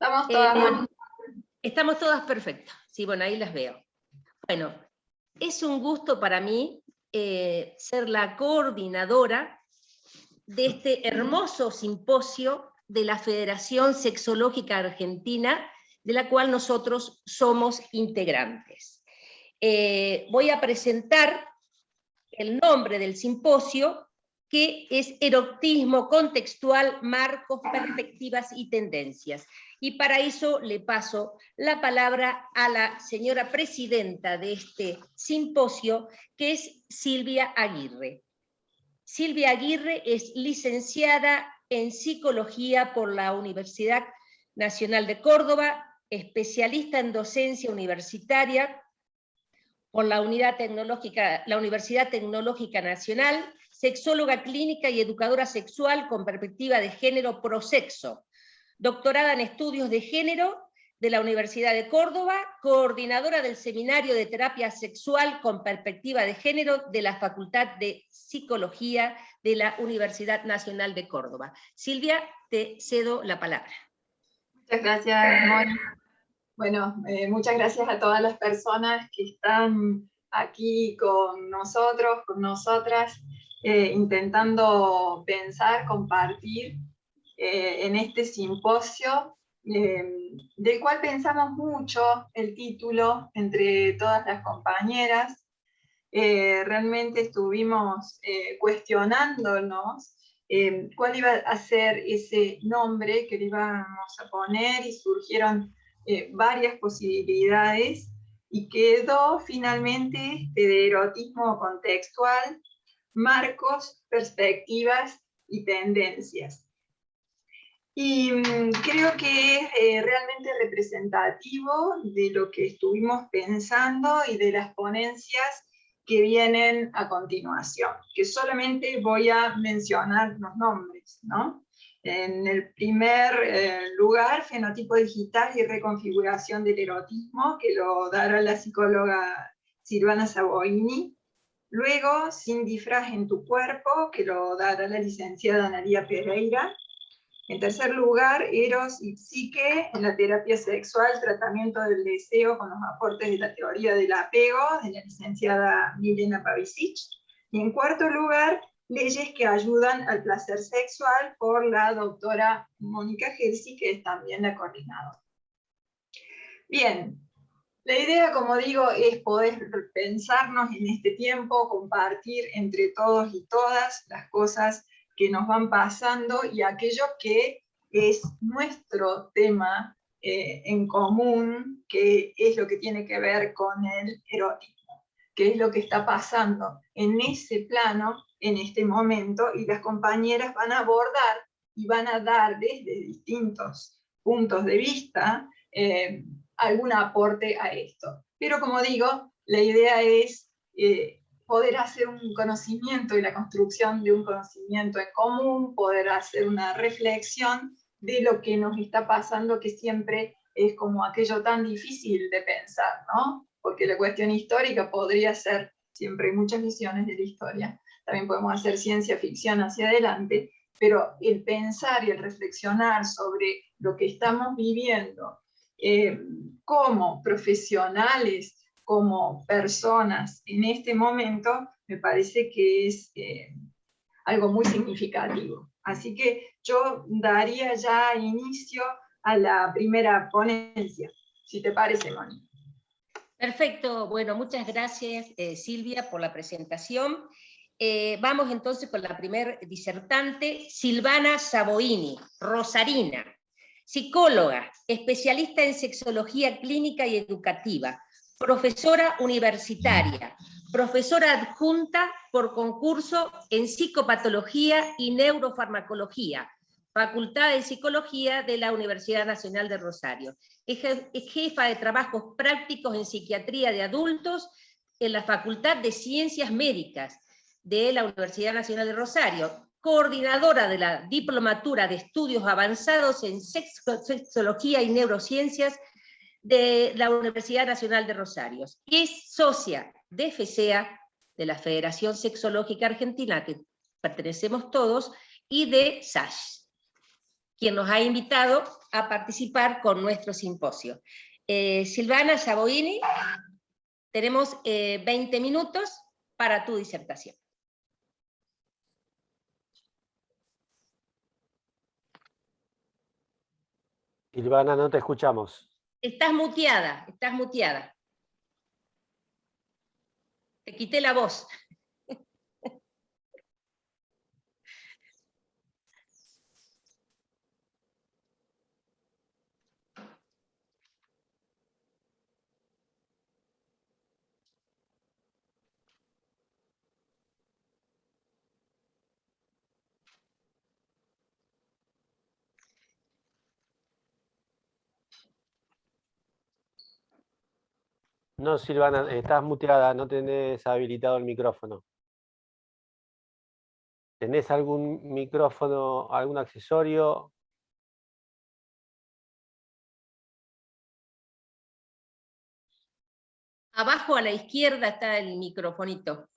Estamos todas Estamos todas perfectas. Sí, bueno, ahí las veo. Bueno, es un gusto para mí ser la coordinadora de este hermoso simposio de la Federación Sexológica Argentina, de la cual nosotros somos integrantes. Voy a presentar el nombre del simposio, que es Erotismo Contextual, Marcos, Perspectivas y Tendencias. Y para eso le paso la palabra a la señora presidenta de este simposio, que es Silvia Aguirre. Silvia Aguirre es licenciada en Psicología por la Universidad Nacional de Córdoba, especialista en docencia universitaria por la Universidad Tecnológica Nacional, sexóloga clínica y educadora sexual con perspectiva de género prosexo, doctorada en estudios de género de la Universidad de Córdoba, coordinadora del Seminario de Terapia Sexual con Perspectiva de Género de la Facultad de Psicología de la Universidad Nacional de Córdoba. Silvia, te cedo la palabra. Muchas gracias, Moni. Bueno, muchas gracias a todas las personas que están aquí con nosotros, con nosotras, intentando pensar, compartir en este simposio, del cual pensamos mucho el título entre todas las compañeras. Realmente estuvimos cuestionándonos cuál iba a ser ese nombre que le íbamos a poner, y surgieron varias posibilidades, y quedó finalmente de erotismo contextual, marcos, perspectivas y tendencias. Y creo que es realmente representativo de lo que estuvimos pensando y de las ponencias que vienen a continuación, que solamente voy a mencionar los nombres, ¿no? En el primer lugar, fenotipo digital y reconfiguración del erotismo, que lo dará la psicóloga Silvana Savoini. Luego, sin disfraz en tu cuerpo, que lo dará la licenciada Analía Pereira. En tercer lugar, Eros y Psique en la terapia sexual, tratamiento del deseo con los aportes de la teoría del apego, de la licenciada Milena Pavicic. Y en cuarto lugar, leyes que ayudan al placer sexual, por la doctora Mónica Gelsi, que es también la coordinadora. Bien, la idea, como digo, es poder pensarnos en este tiempo, compartir entre todos y todas las cosas que nos van pasando y aquello que es nuestro tema en común, que es lo que tiene que ver con el erotismo, que es lo que está pasando en ese plano, en este momento, y las compañeras van a abordar y van a dar desde distintos puntos de vista algún aporte a esto. Pero como digo, la idea es poder hacer un conocimiento y la construcción de un conocimiento en común, poder hacer una reflexión de lo que nos está pasando, que siempre es como aquello tan difícil de pensar, ¿no? Porque la cuestión histórica podría ser, siempre hay muchas visiones de la historia, también podemos hacer ciencia ficción hacia adelante, pero el pensar y el reflexionar sobre lo que estamos viviendo como profesionales, como personas en este momento, me parece que es algo muy significativo. Así que yo daría ya inicio a la primera ponencia, si te parece, Moni. Perfecto, bueno, muchas gracias Silvia por la presentación. Vamos entonces con la primer disertante, Silvana Savoini, rosarina, psicóloga, especialista en sexología clínica y educativa, profesora universitaria, profesora adjunta por concurso en psicopatología y neurofarmacología, Facultad de Psicología de la Universidad Nacional de Rosario. Es jefa de trabajos prácticos en psiquiatría de adultos en la Facultad de Ciencias Médicas de la Universidad Nacional de Rosario, coordinadora de la Diplomatura de Estudios Avanzados en Sexología y Neurociencias de la Universidad Nacional de Rosario. Y es socia de FESEA, de la Federación Sexológica Argentina, que pertenecemos todos, y de SASH. quien nos ha invitado a participar con nuestro simposio. Silvana Saboini, tenemos 20 minutos para tu disertación. Silvana, no te escuchamos. Estás muteada, estás muteada. Te quité la voz. No, Silvana, estás muteada, no tenés habilitado el micrófono. ¿Tenés algún micrófono, algún accesorio? Abajo a la izquierda está el microfonito.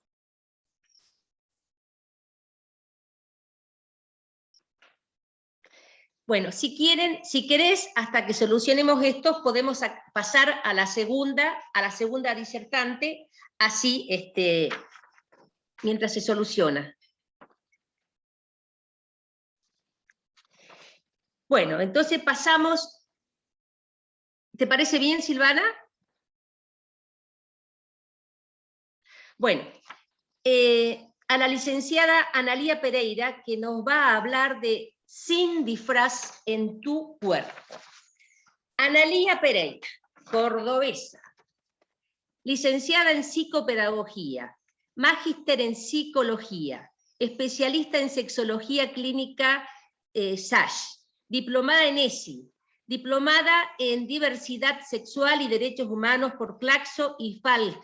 Bueno, si querés, hasta que solucionemos esto, podemos pasar a la segunda disertante, así mientras se soluciona. Bueno, entonces pasamos. ¿Te parece bien, Silvana? Bueno, a la licenciada Analía Pereira, que nos va a hablar de Sin disfraz en tu cuerpo. Analía Pereira, cordobesa, licenciada en psicopedagogía, magíster en psicología, especialista en sexología clínica SASH, diplomada en ESI, diplomada en diversidad sexual y derechos humanos por Claxo y FALC,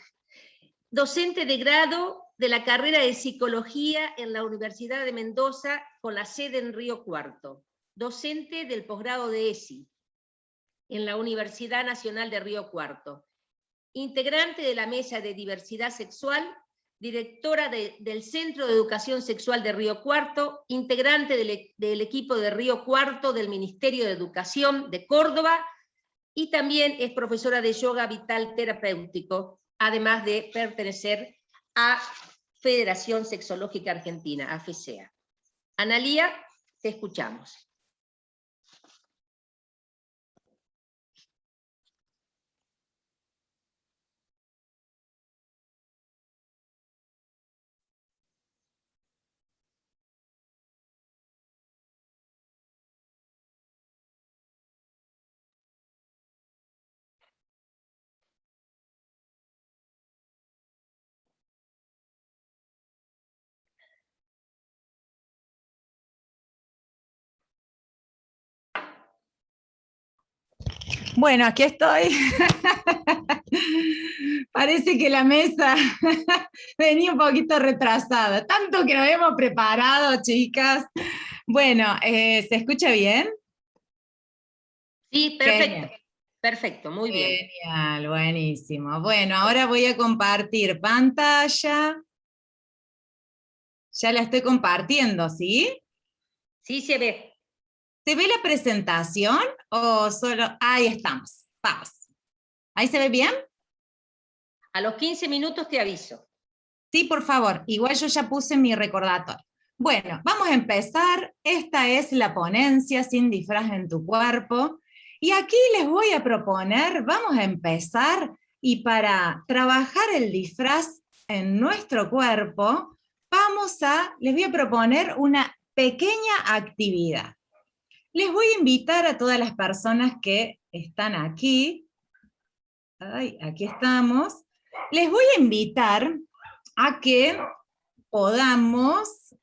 docente de grado de la carrera de Psicología en la Universidad de Mendoza, con la sede en Río Cuarto, docente del posgrado de ESI, en la Universidad Nacional de Río Cuarto, integrante de la Mesa de Diversidad Sexual, directora del Centro de Educación Sexual de Río Cuarto, integrante del equipo de Río Cuarto del Ministerio de Educación de Córdoba, y también es profesora de yoga vital terapéutico, además de pertenecer a Federación Sexológica Argentina, AFSEA. Analía, te escuchamos. Bueno, aquí estoy. Parece que la mesa venía un poquito retrasada. Tanto que nos hemos preparado, chicas. Bueno, ¿se escucha bien? Sí, perfecto. Genial. Perfecto, muy bien. Genial, buenísimo. Bueno, ahora voy a compartir pantalla. Ya la estoy compartiendo, ¿sí? Sí, se ve. ¿Se ve la presentación o solo? Ahí estamos, vamos. ¿Ahí se ve bien? A los 15 minutos te aviso. Sí, por favor. Igual yo ya puse mi recordatorio. Bueno, vamos a empezar. Esta es la ponencia Sin disfraz en tu cuerpo. Y aquí les voy a proponer, vamos a empezar, y para trabajar el disfraz en nuestro cuerpo, les voy a proponer una pequeña actividad. Les voy a invitar a todas las personas que están aquí. Ay, aquí estamos. Les voy a invitar a que podamos,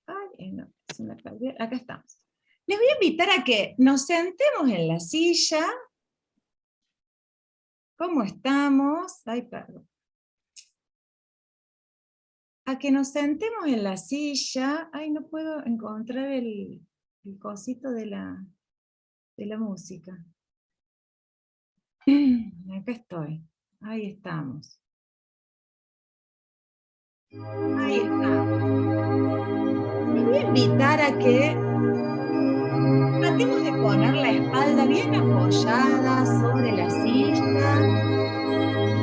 ay, no, se me perdió, acá estamos. Les voy a invitar a que nos sentemos en la silla. ¿Cómo estamos? Ay, perdón. A que nos sentemos en la silla. Ay, no puedo encontrar el cosito de la música. Acá estoy. Ahí estamos. Ahí está. Les voy a invitar a que Tratemos de poner la espalda bien apoyada sobre la silla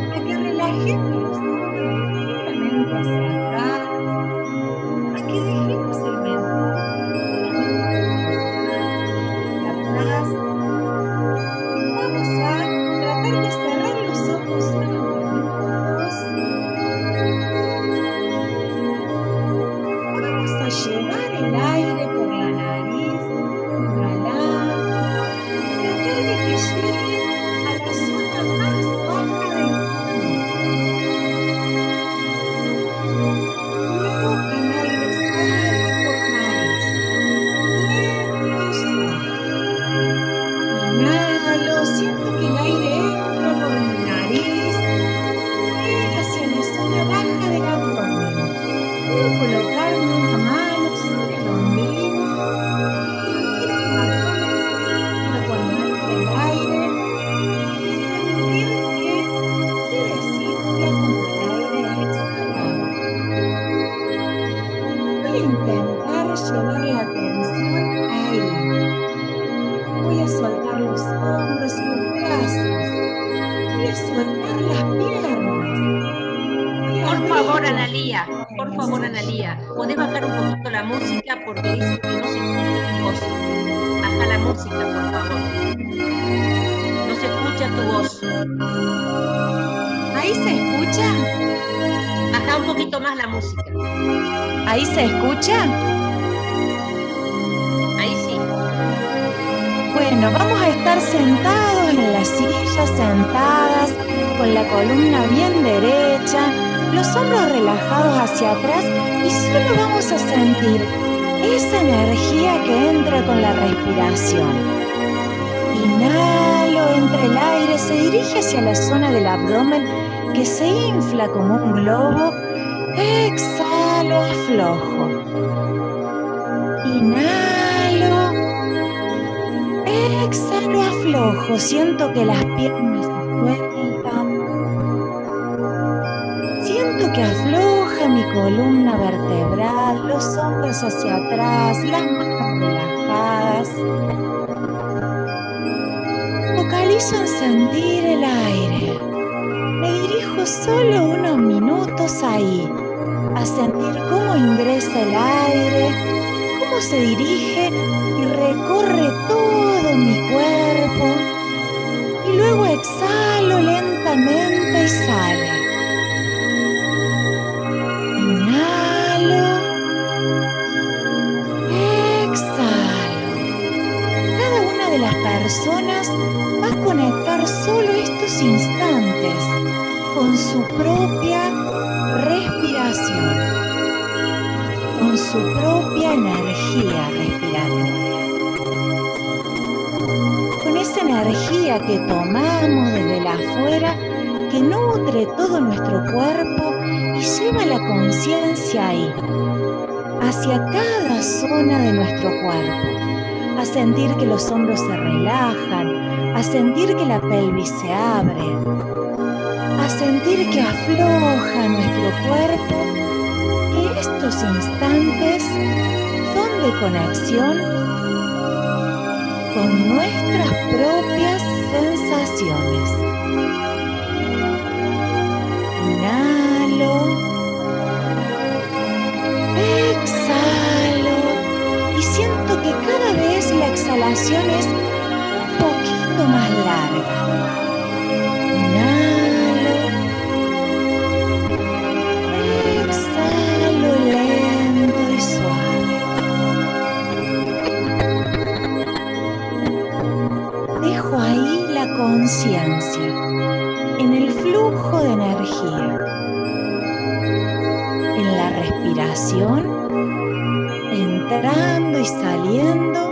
para que relajemos los hombros ligeramente hacia atrás, a que dejemos el mentón hacia atrás. Vamos a tratar de cerrar los ojos unos minutos. Vamos a llevar el aire por la nariz, inhalar, tratar de que llegue a la zona más baja del pulmón. Luego el aire sale por nariz, lento y suave. Inhalo, siento que el aire entra por mi nariz, llega hacia la zona baja del abdomen. Puedo colocarme una mano sobre el ombligo y sentir el abdomen para cuando entre el aire y sentir que se desinfla cuando el aire es exhalado. Voy a intentar llevar la atención ahí. Voy a soltar los hombros y los brazos. Voy a soltar las piernas. Voy a Por favor, abrir Analía, por favor, Analía, ¿podés bajar un poquito la música? Porque dicen que no se escucha tu voz. Baja la música, por favor. No se escucha tu voz. ¿Ahí se escucha? Baja un poquito más la música. ¿Ahí se escucha? Ahí sí. Bueno, vamos a estar sentados en las sillas, sentadas, con la columna bien derecha, los hombros relajados hacia atrás y solo vamos a sentir esa energía que entra con la respiración. Inhalo, entra el aire, se dirige hacia la zona del abdomen que se infla como un globo. Exhalo, aflojo. Inhalo. Exhalo, aflojo. Siento que las piernas se sueltan. Siento que afloja mi columna vertebral, los hombros hacia atrás, las manos relajadas. Focalizo en sentir el aire. Me dirijo solo unos minutos ahí, a sentir cómo ingresa el aire, cómo se dirige y recorre todo mi cuerpo. Y luego exhalo lentamente y sale. Inhalo. Exhalo. Cada una de las personas va a conectar solo estos instantes con su propia respiración, con su propia energía respiratoria, con esa energía que tomamos desde la afuera, que nutre todo nuestro cuerpo y lleva la conciencia ahí, hacia cada zona de nuestro cuerpo, a sentir que los hombros se relajan, a sentir que la pelvis se abre, a sentir que afloja nuestro cuerpo, que estos instantes son de conexión con nuestras propias sensaciones. Inhalo, exhalo y siento que cada vez la exhalación es un poquito más larga. Inhalo, exhalo lento y suave. Dejo ahí la conciencia en el flujo de energía, en la respiración, entrando y saliendo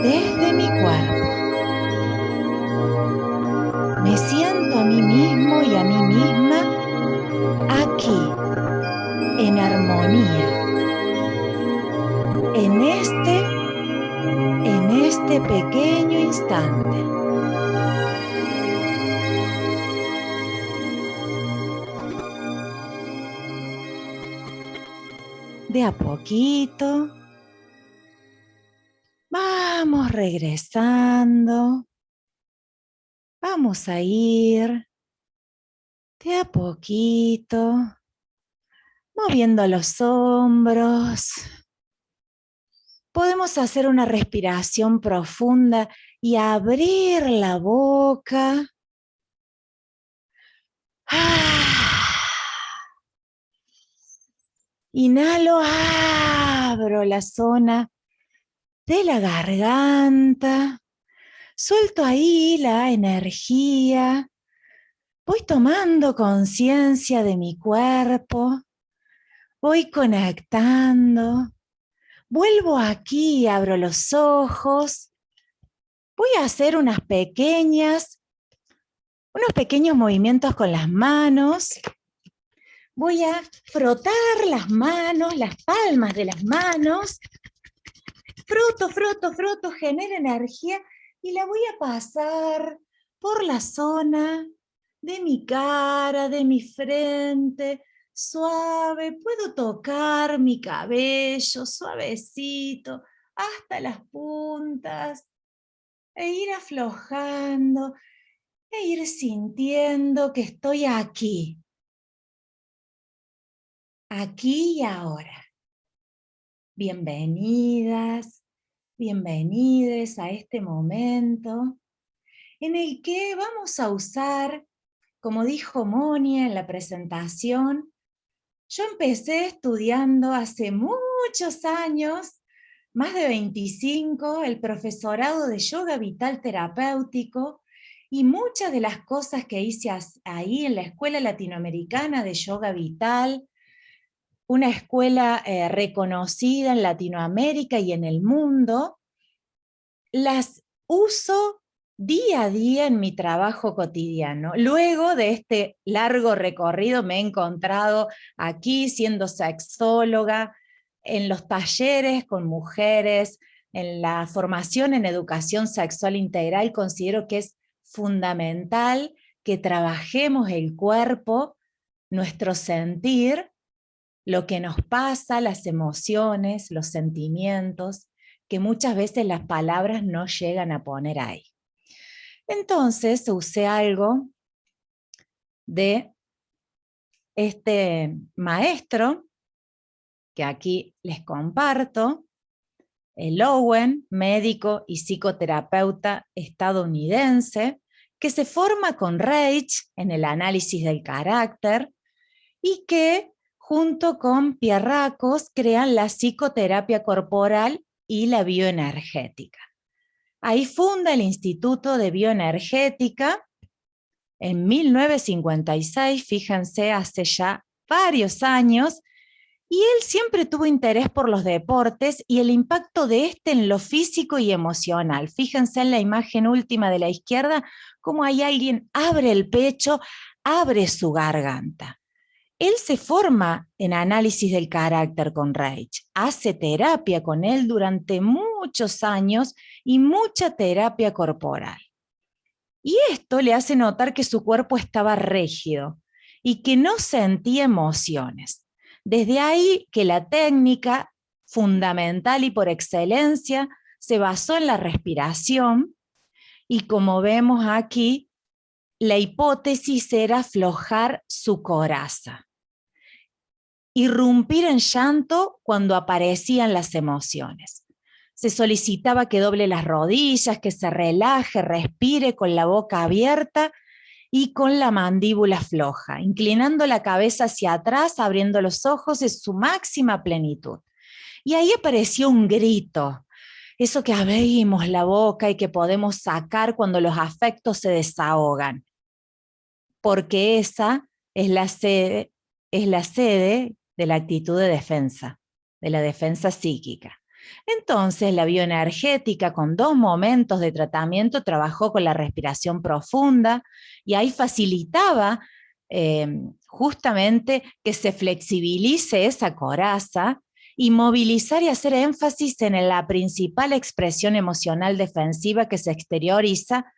desde mi cuerpo. Me siento a mí mismo y a mí misma aquí, en armonía, en este pequeño instante. De a poquito regresando. Vamos a ir de a poquito, moviendo los hombros. Podemos hacer una respiración profunda y abrir la boca. Inhalo, abro la zona de la garganta. Suelto ahí la energía. Voy tomando conciencia de mi cuerpo. Voy conectando. Vuelvo aquí, abro los ojos. Voy a hacer unos pequeños movimientos con las manos. Voy a frotar las manos, las palmas de las manos. Froto, froto, froto, genero energía y la voy a pasar por la zona de mi cara, de mi frente, suave. Puedo tocar mi cabello suavecito hasta las puntas e ir aflojando e ir sintiendo que estoy aquí. Aquí y ahora. Bienvenidas, bienvenides a este momento en el que vamos a usar, como dijo Monia en la presentación, yo empecé estudiando hace muchos años, más de 25, el profesorado de yoga vital terapéutico, y muchas de las cosas que hice ahí en la Escuela Latinoamericana de Yoga Vital, una escuela reconocida en Latinoamérica y en el mundo, las uso día a día en mi trabajo cotidiano. Luego de este largo recorrido me he encontrado aquí siendo sexóloga, en los talleres con mujeres, en la formación en educación sexual integral. Considero que es fundamental que trabajemos el cuerpo, nuestro sentir, lo que nos pasa, las emociones, los sentimientos, que muchas veces las palabras no llegan a poner ahí. Entonces usé algo de este maestro, que aquí les comparto, el Owen, médico y psicoterapeuta estadounidense, que se forma con Reich en el análisis del carácter y que junto con Pierrakos crean la psicoterapia corporal y la bioenergética. Ahí funda el Instituto de Bioenergética en 1956, fíjense, hace ya varios años, y él siempre tuvo interés por los deportes y el impacto de este en lo físico y emocional. Fíjense en la imagen última de la izquierda, cómo hay alguien abre el pecho, abre su garganta. Él se forma en análisis del carácter con Reich, hace terapia con él durante muchos años y mucha terapia corporal. Y esto le hace notar que su cuerpo estaba rígido y que no sentía emociones. Desde ahí que la técnica fundamental y por excelencia se basó en la respiración y como vemos aquí, la hipótesis era aflojar su coraza. Irrumpir en llanto cuando aparecían las emociones. Se solicitaba que doble las rodillas, que se relaje, respire con la boca abierta y con la mandíbula floja, inclinando la cabeza hacia atrás, abriendo los ojos en su máxima plenitud. Y ahí apareció un grito, eso que abrimos la boca y que podemos sacar cuando los afectos se desahogan, porque esa es la sede de la actitud de defensa, de la defensa psíquica. Entonces la bioenergética con 2 momentos de tratamiento trabajó con la respiración profunda y ahí facilitaba justamente que se flexibilice esa coraza y movilizar y hacer énfasis en la principal expresión emocional defensiva que se exterioriza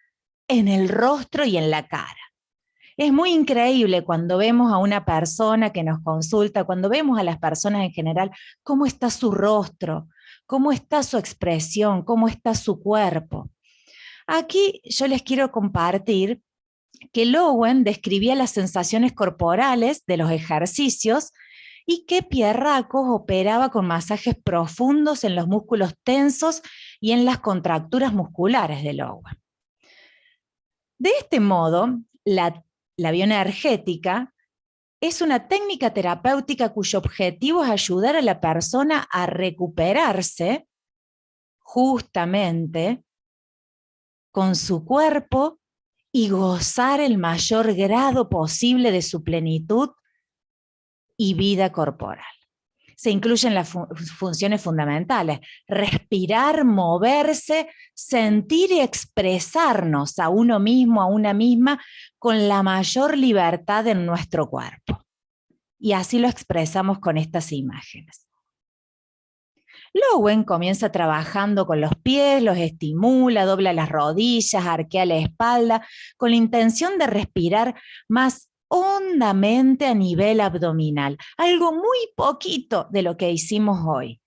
en el rostro y en la cara. Es muy increíble cuando vemos a una persona que nos consulta, cuando vemos a las personas en general, cómo está su rostro, cómo está su expresión, cómo está su cuerpo. Aquí yo les quiero compartir que Lowen describía las sensaciones corporales de los ejercicios y que Pierracos operaba con masajes profundos en los músculos tensos y en las contracturas musculares de Lowen. De este modo, la bioenergética es una técnica terapéutica cuyo objetivo es ayudar a la persona a recuperarse justamente con su cuerpo y gozar el mayor grado posible de su plenitud y vida corporal. Se incluyen las funciones fundamentales: respirar, moverse, sentir y expresarnos a uno mismo, a una misma, con la mayor libertad en nuestro cuerpo. Y así lo expresamos con estas imágenes. Lowen comienza trabajando con los pies, los estimula, dobla las rodillas, arquea la espalda, con la intención de respirar más hondamente a nivel abdominal, algo muy poquito de lo que hicimos hoy.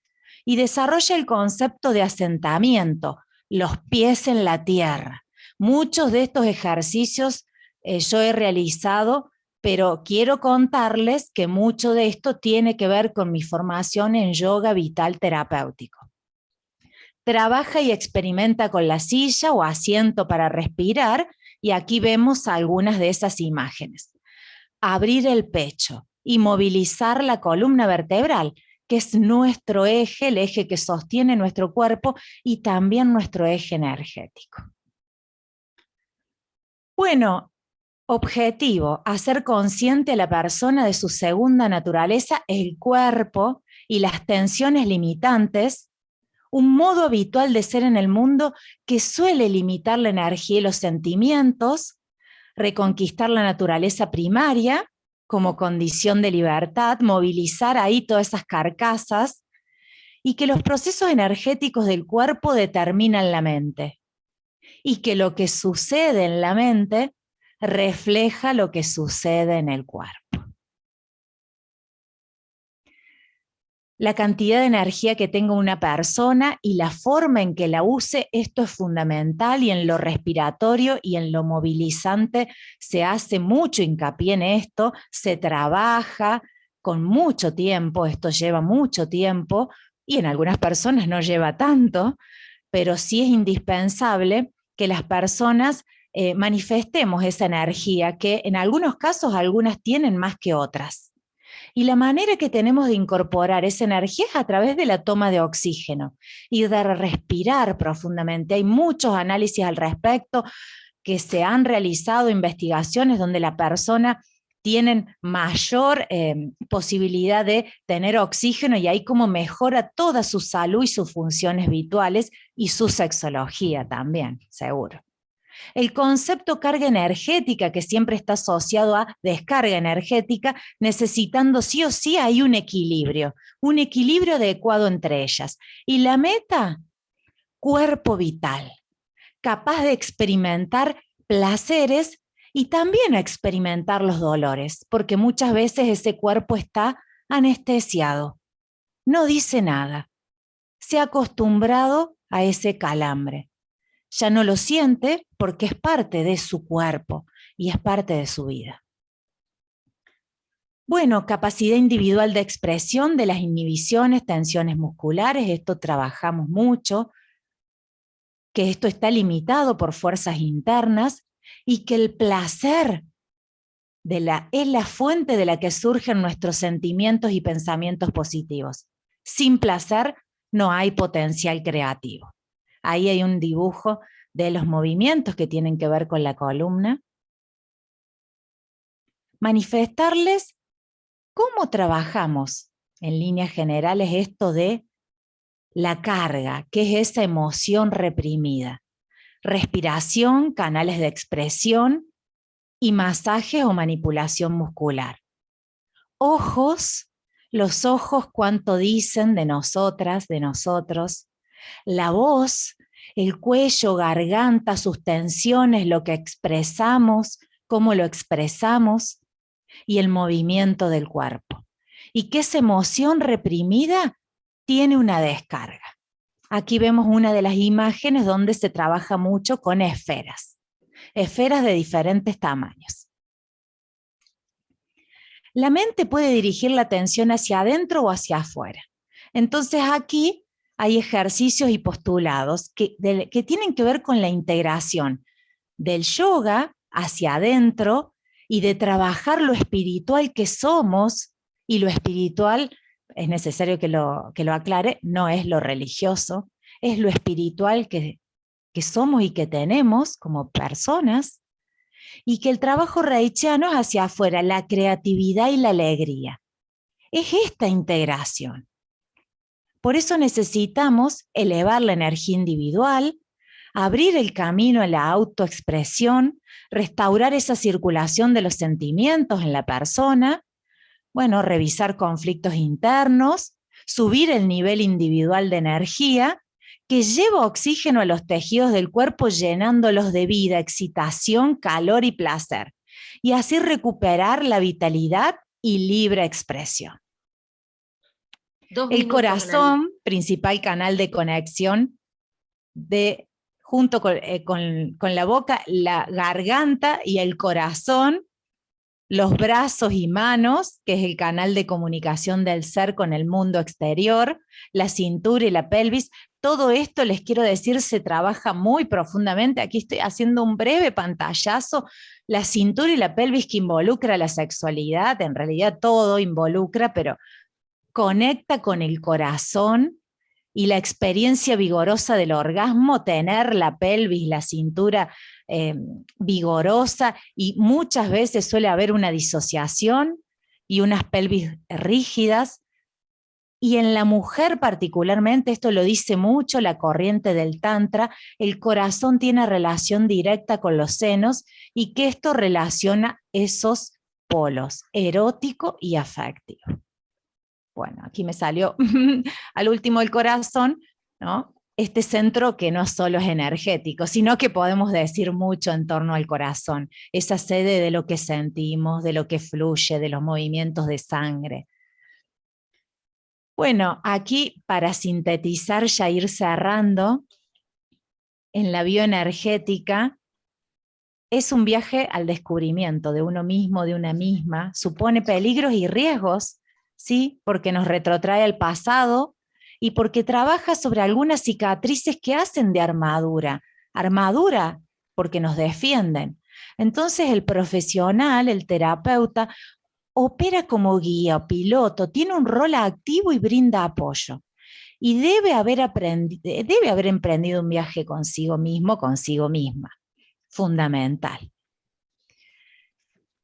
Y desarrolla el concepto de asentamiento, los pies en la tierra. Muchos de estos ejercicios yo he realizado, pero quiero contarles que mucho de esto tiene que ver con mi formación en yoga vital terapéutico. Trabaja y experimenta con la silla o asiento para respirar, y aquí vemos algunas de esas imágenes. Abrir el pecho y movilizar la columna vertebral, que es nuestro eje, el eje que sostiene nuestro cuerpo y también nuestro eje energético. Bueno, objetivo: hacer consciente a la persona de su segunda naturaleza, el cuerpo, y las tensiones limitantes, un modo habitual de ser en el mundo que suele limitar la energía y los sentimientos, reconquistar la naturaleza primaria como condición de libertad, movilizar ahí todas esas carcasas, y que los procesos energéticos del cuerpo determinan la mente, y que lo que sucede en la mente refleja lo que sucede en el cuerpo. La cantidad de energía que tenga una persona y la forma en que la use, esto es fundamental, y en lo respiratorio y en lo movilizante se hace mucho hincapié en esto, se trabaja con mucho tiempo, esto lleva mucho tiempo, y en algunas personas no lleva tanto, pero sí es indispensable que las personas manifestemos esa energía, que en algunos casos algunas tienen más que otras. Y la manera que tenemos de incorporar esa energía es a través de la toma de oxígeno y de respirar profundamente. Hay muchos análisis al respecto, que se han realizado investigaciones donde la persona tienen mayor posibilidad de tener oxígeno, y ahí como mejora toda su salud y sus funciones vitales y su sexología también, seguro. El concepto carga energética, que siempre está asociado a descarga energética, necesitando sí o sí hay un equilibrio adecuado entre ellas. Y la meta: cuerpo vital, capaz de experimentar placeres y también experimentar los dolores, porque muchas veces ese cuerpo está anestesiado, no dice nada, se ha acostumbrado a ese calambre. Ya no lo siente porque es parte de su cuerpo y es parte de su vida. Bueno, capacidad individual de expresión de las inhibiciones, tensiones musculares, esto trabajamos mucho, que esto está limitado por fuerzas internas, y que el placer es la fuente de la que surgen nuestros sentimientos y pensamientos positivos. Sin placer no hay potencial creativo. Ahí hay un dibujo de los movimientos que tienen que ver con la columna. Manifestarles cómo trabajamos en líneas generales esto de la carga, que es esa emoción reprimida. Respiración, canales de expresión y masajes o manipulación muscular. Ojos, los ojos cuánto dicen de nosotras, de nosotros. La voz, el cuello, garganta, sus tensiones, lo que expresamos, cómo lo expresamos, y el movimiento del cuerpo. Y que esa emoción reprimida tiene una descarga. Aquí vemos una de las imágenes donde se trabaja mucho con esferas de diferentes tamaños. La mente puede dirigir la atención hacia adentro o hacia afuera. Entonces aquí hay ejercicios y postulados que tienen que ver con la integración del yoga hacia adentro y de trabajar lo espiritual que somos, y lo espiritual, es necesario que lo aclare, no es lo religioso, es lo espiritual que somos y que tenemos como personas, y que el trabajo reichiano es hacia afuera, la creatividad y la alegría. Es esta integración. Por eso necesitamos elevar la energía individual, abrir el camino a la autoexpresión, restaurar esa circulación de los sentimientos en la persona, bueno, revisar conflictos internos, subir el nivel individual de energía, que lleva oxígeno a los tejidos del cuerpo llenándolos de vida, excitación, calor y placer, y así recuperar la vitalidad y libre expresión. El corazón, principal canal de conexión, junto con la boca, la garganta y el corazón, los brazos y manos, que es el canal de comunicación del ser con el mundo exterior, la cintura y la pelvis. Todo esto, les quiero decir, se trabaja muy profundamente. Aquí estoy haciendo un breve pantallazo. La cintura y la pelvis, que involucra la sexualidad, en realidad todo involucra, pero conecta con el corazón y la experiencia vigorosa del orgasmo, tener la pelvis, la cintura vigorosa, y muchas veces suele haber una disociación y unas pelvis rígidas. Y en la mujer particularmente, esto lo dice mucho la corriente del Tantra, el corazón tiene relación directa con los senos, y que esto relaciona esos polos, erótico y afectivo. Bueno, aquí me salió al último el corazón, ¿no? Este centro que no solo es energético, sino que podemos decir mucho en torno al corazón, esa sede de lo que sentimos, de lo que fluye, de los movimientos de sangre. Bueno, aquí para sintetizar, ya ir cerrando, en la bioenergética es un viaje al descubrimiento de uno mismo, de una misma, supone peligros y riesgos, ¿sí? Porque nos retrotrae al pasado y porque trabaja sobre algunas cicatrices que hacen de armadura. Armadura porque nos defienden. Entonces el profesional, el terapeuta, opera como guía, piloto, tiene un rol activo y brinda apoyo. Y debe haber emprendido un viaje consigo mismo, consigo misma. Fundamental.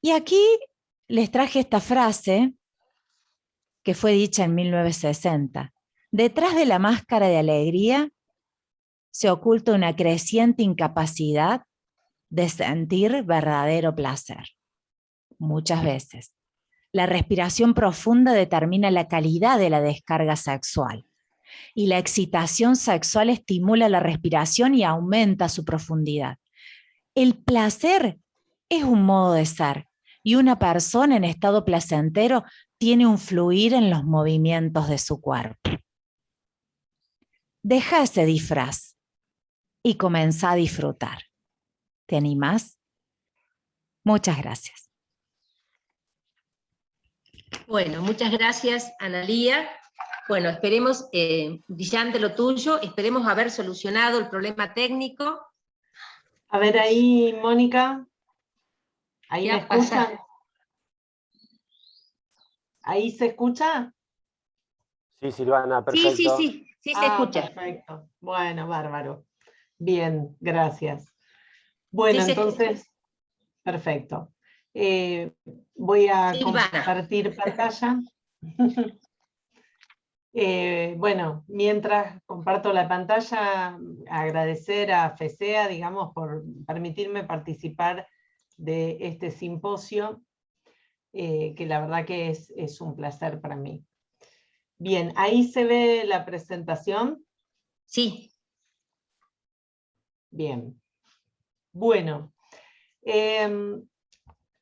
Y aquí les traje esta frase que fue dicha en 1960. Detrás de la máscara de alegría se oculta una creciente incapacidad de sentir verdadero placer. Muchas veces. La respiración profunda determina la calidad de la descarga sexual. Y la excitación sexual estimula la respiración y aumenta su profundidad. El placer es un modo de ser, y una persona en estado placentero tiene un fluir en los movimientos de su cuerpo. Deja ese disfraz y comienza a disfrutar. ¿Te animás? Muchas gracias. Bueno, muchas gracias, Analía. Bueno, esperemos, brillante lo tuyo, esperemos haber solucionado el problema técnico. A ver ahí, Mónica. ¿Ahí me escuchan? ¿Ahí se escucha? Sí, Silvana, perfecto. Sí, se escucha. Perfecto. Bueno, bárbaro. Bien, gracias. Bueno, sí, entonces, perfecto. Voy a compartir pantalla. Bueno, mientras comparto la pantalla, agradecer a FESEA, digamos, por permitirme participar de este simposio, que la verdad que es un placer para mí. Bien, ¿ahí se ve la presentación? Sí. Bien. Bueno,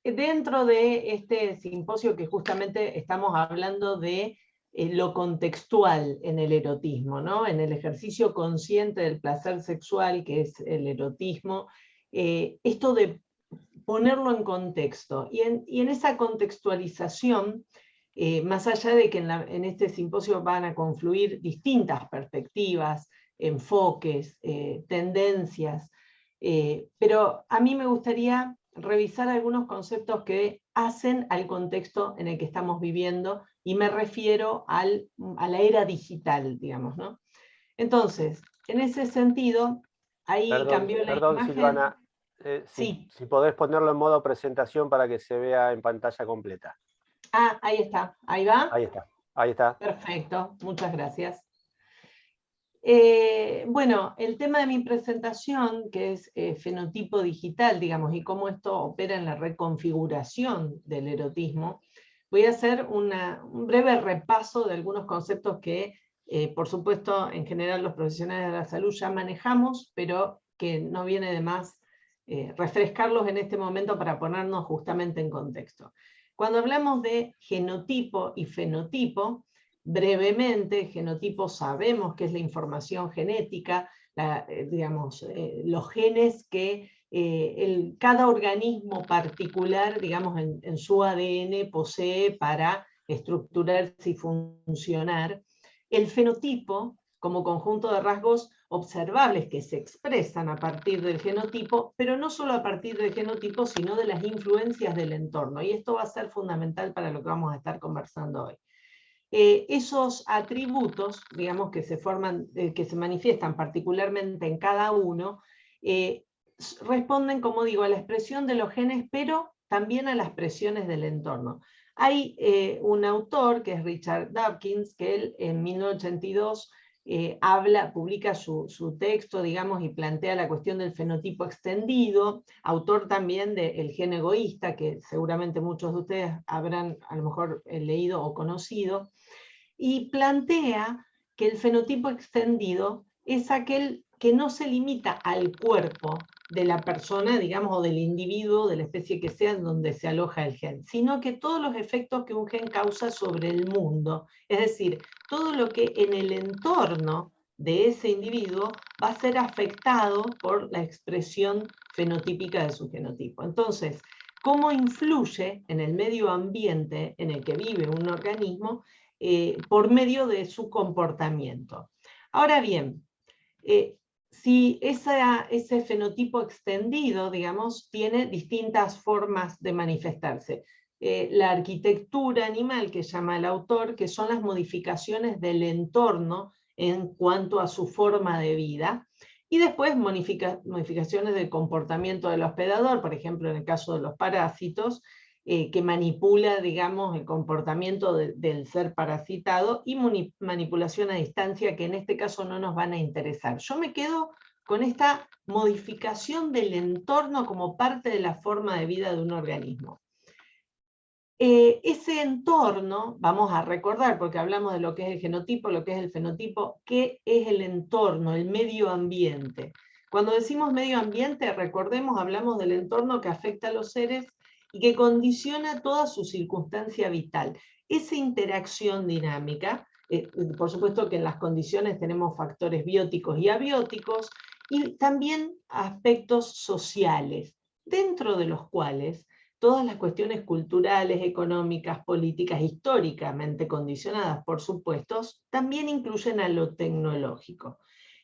dentro de este simposio que justamente estamos hablando de lo contextual en el erotismo, ¿no? En el ejercicio consciente del placer sexual, que es el erotismo, esto de ponerlo en contexto. Y en esa contextualización, más allá de que en este simposio van a confluir distintas perspectivas, enfoques, tendencias, pero a mí me gustaría revisar algunos conceptos que hacen al contexto en el que estamos viviendo, y me refiero a la era digital, digamos, ¿no? Entonces, en ese sentido, ahí cambió la Perdón, imagen. Silvana, Sí. si podés ponerlo en modo presentación para que se vea en pantalla completa. Ah, ahí está, ahí va. Ahí está, ahí está. Perfecto, muchas gracias. Bueno, el tema de mi presentación, que es fenotipo digital, digamos, y cómo esto opera en la reconfiguración del erotismo, voy a hacer un breve repaso de algunos conceptos que, por supuesto, en general los profesionales de la salud ya manejamos, pero que no viene de más refrescarlos en este momento para ponernos justamente en contexto. Cuando hablamos de genotipo y fenotipo, brevemente, genotipo sabemos que es la información genética, digamos, los genes que cada organismo particular, digamos, en su ADN posee para estructurarse y funcionar. El fenotipo, como conjunto de rasgos observables que se expresan a partir del genotipo, pero no solo a partir del genotipo, sino de las influencias del entorno. Y esto va a ser fundamental para lo que vamos a estar conversando hoy. Esos atributos, digamos, que se forman, que se manifiestan particularmente en cada uno, responden, como digo, a la expresión de los genes, pero también a las presiones del entorno. Hay un autor, que es Richard Dawkins, que él en 1982 publica su texto, digamos, y plantea la cuestión del fenotipo extendido, autor también de El gen egoísta, que seguramente muchos de ustedes habrán a lo mejor leído o conocido, y plantea que el fenotipo extendido es aquel que no se limita al cuerpo de la persona, digamos, o del individuo, de la especie que sea, en donde se aloja el gen, sino que todos los efectos que un gen causa sobre el mundo, es decir, todo lo que en el entorno de ese individuo va a ser afectado por la expresión fenotípica de su genotipo. Entonces, ¿cómo influye en el medio ambiente en el que vive un organismo por medio de su comportamiento? Ahora bien, si ese fenotipo extendido, digamos, tiene distintas formas de manifestarse. La arquitectura animal, que llama el autor, que son las modificaciones del entorno en cuanto a su forma de vida, y después modificaciones del comportamiento del hospedador, por ejemplo, en el caso de los parásitos, que manipula, digamos, el comportamiento del ser parasitado, y manipulación a distancia, que en este caso no nos van a interesar. Yo me quedo con esta modificación del entorno como parte de la forma de vida de un organismo. Ese entorno, vamos a recordar, porque hablamos de lo que es el genotipo, lo que es el fenotipo, ¿qué es el entorno, el medio ambiente? Cuando decimos medio ambiente, recordemos, hablamos del entorno que afecta a los seres y que condiciona toda su circunstancia vital. Esa interacción dinámica, por supuesto que en las condiciones tenemos factores bióticos y abióticos, y también aspectos sociales, dentro de los cuales todas las cuestiones culturales, económicas, políticas, históricamente condicionadas, por supuesto, también incluyen a lo tecnológico.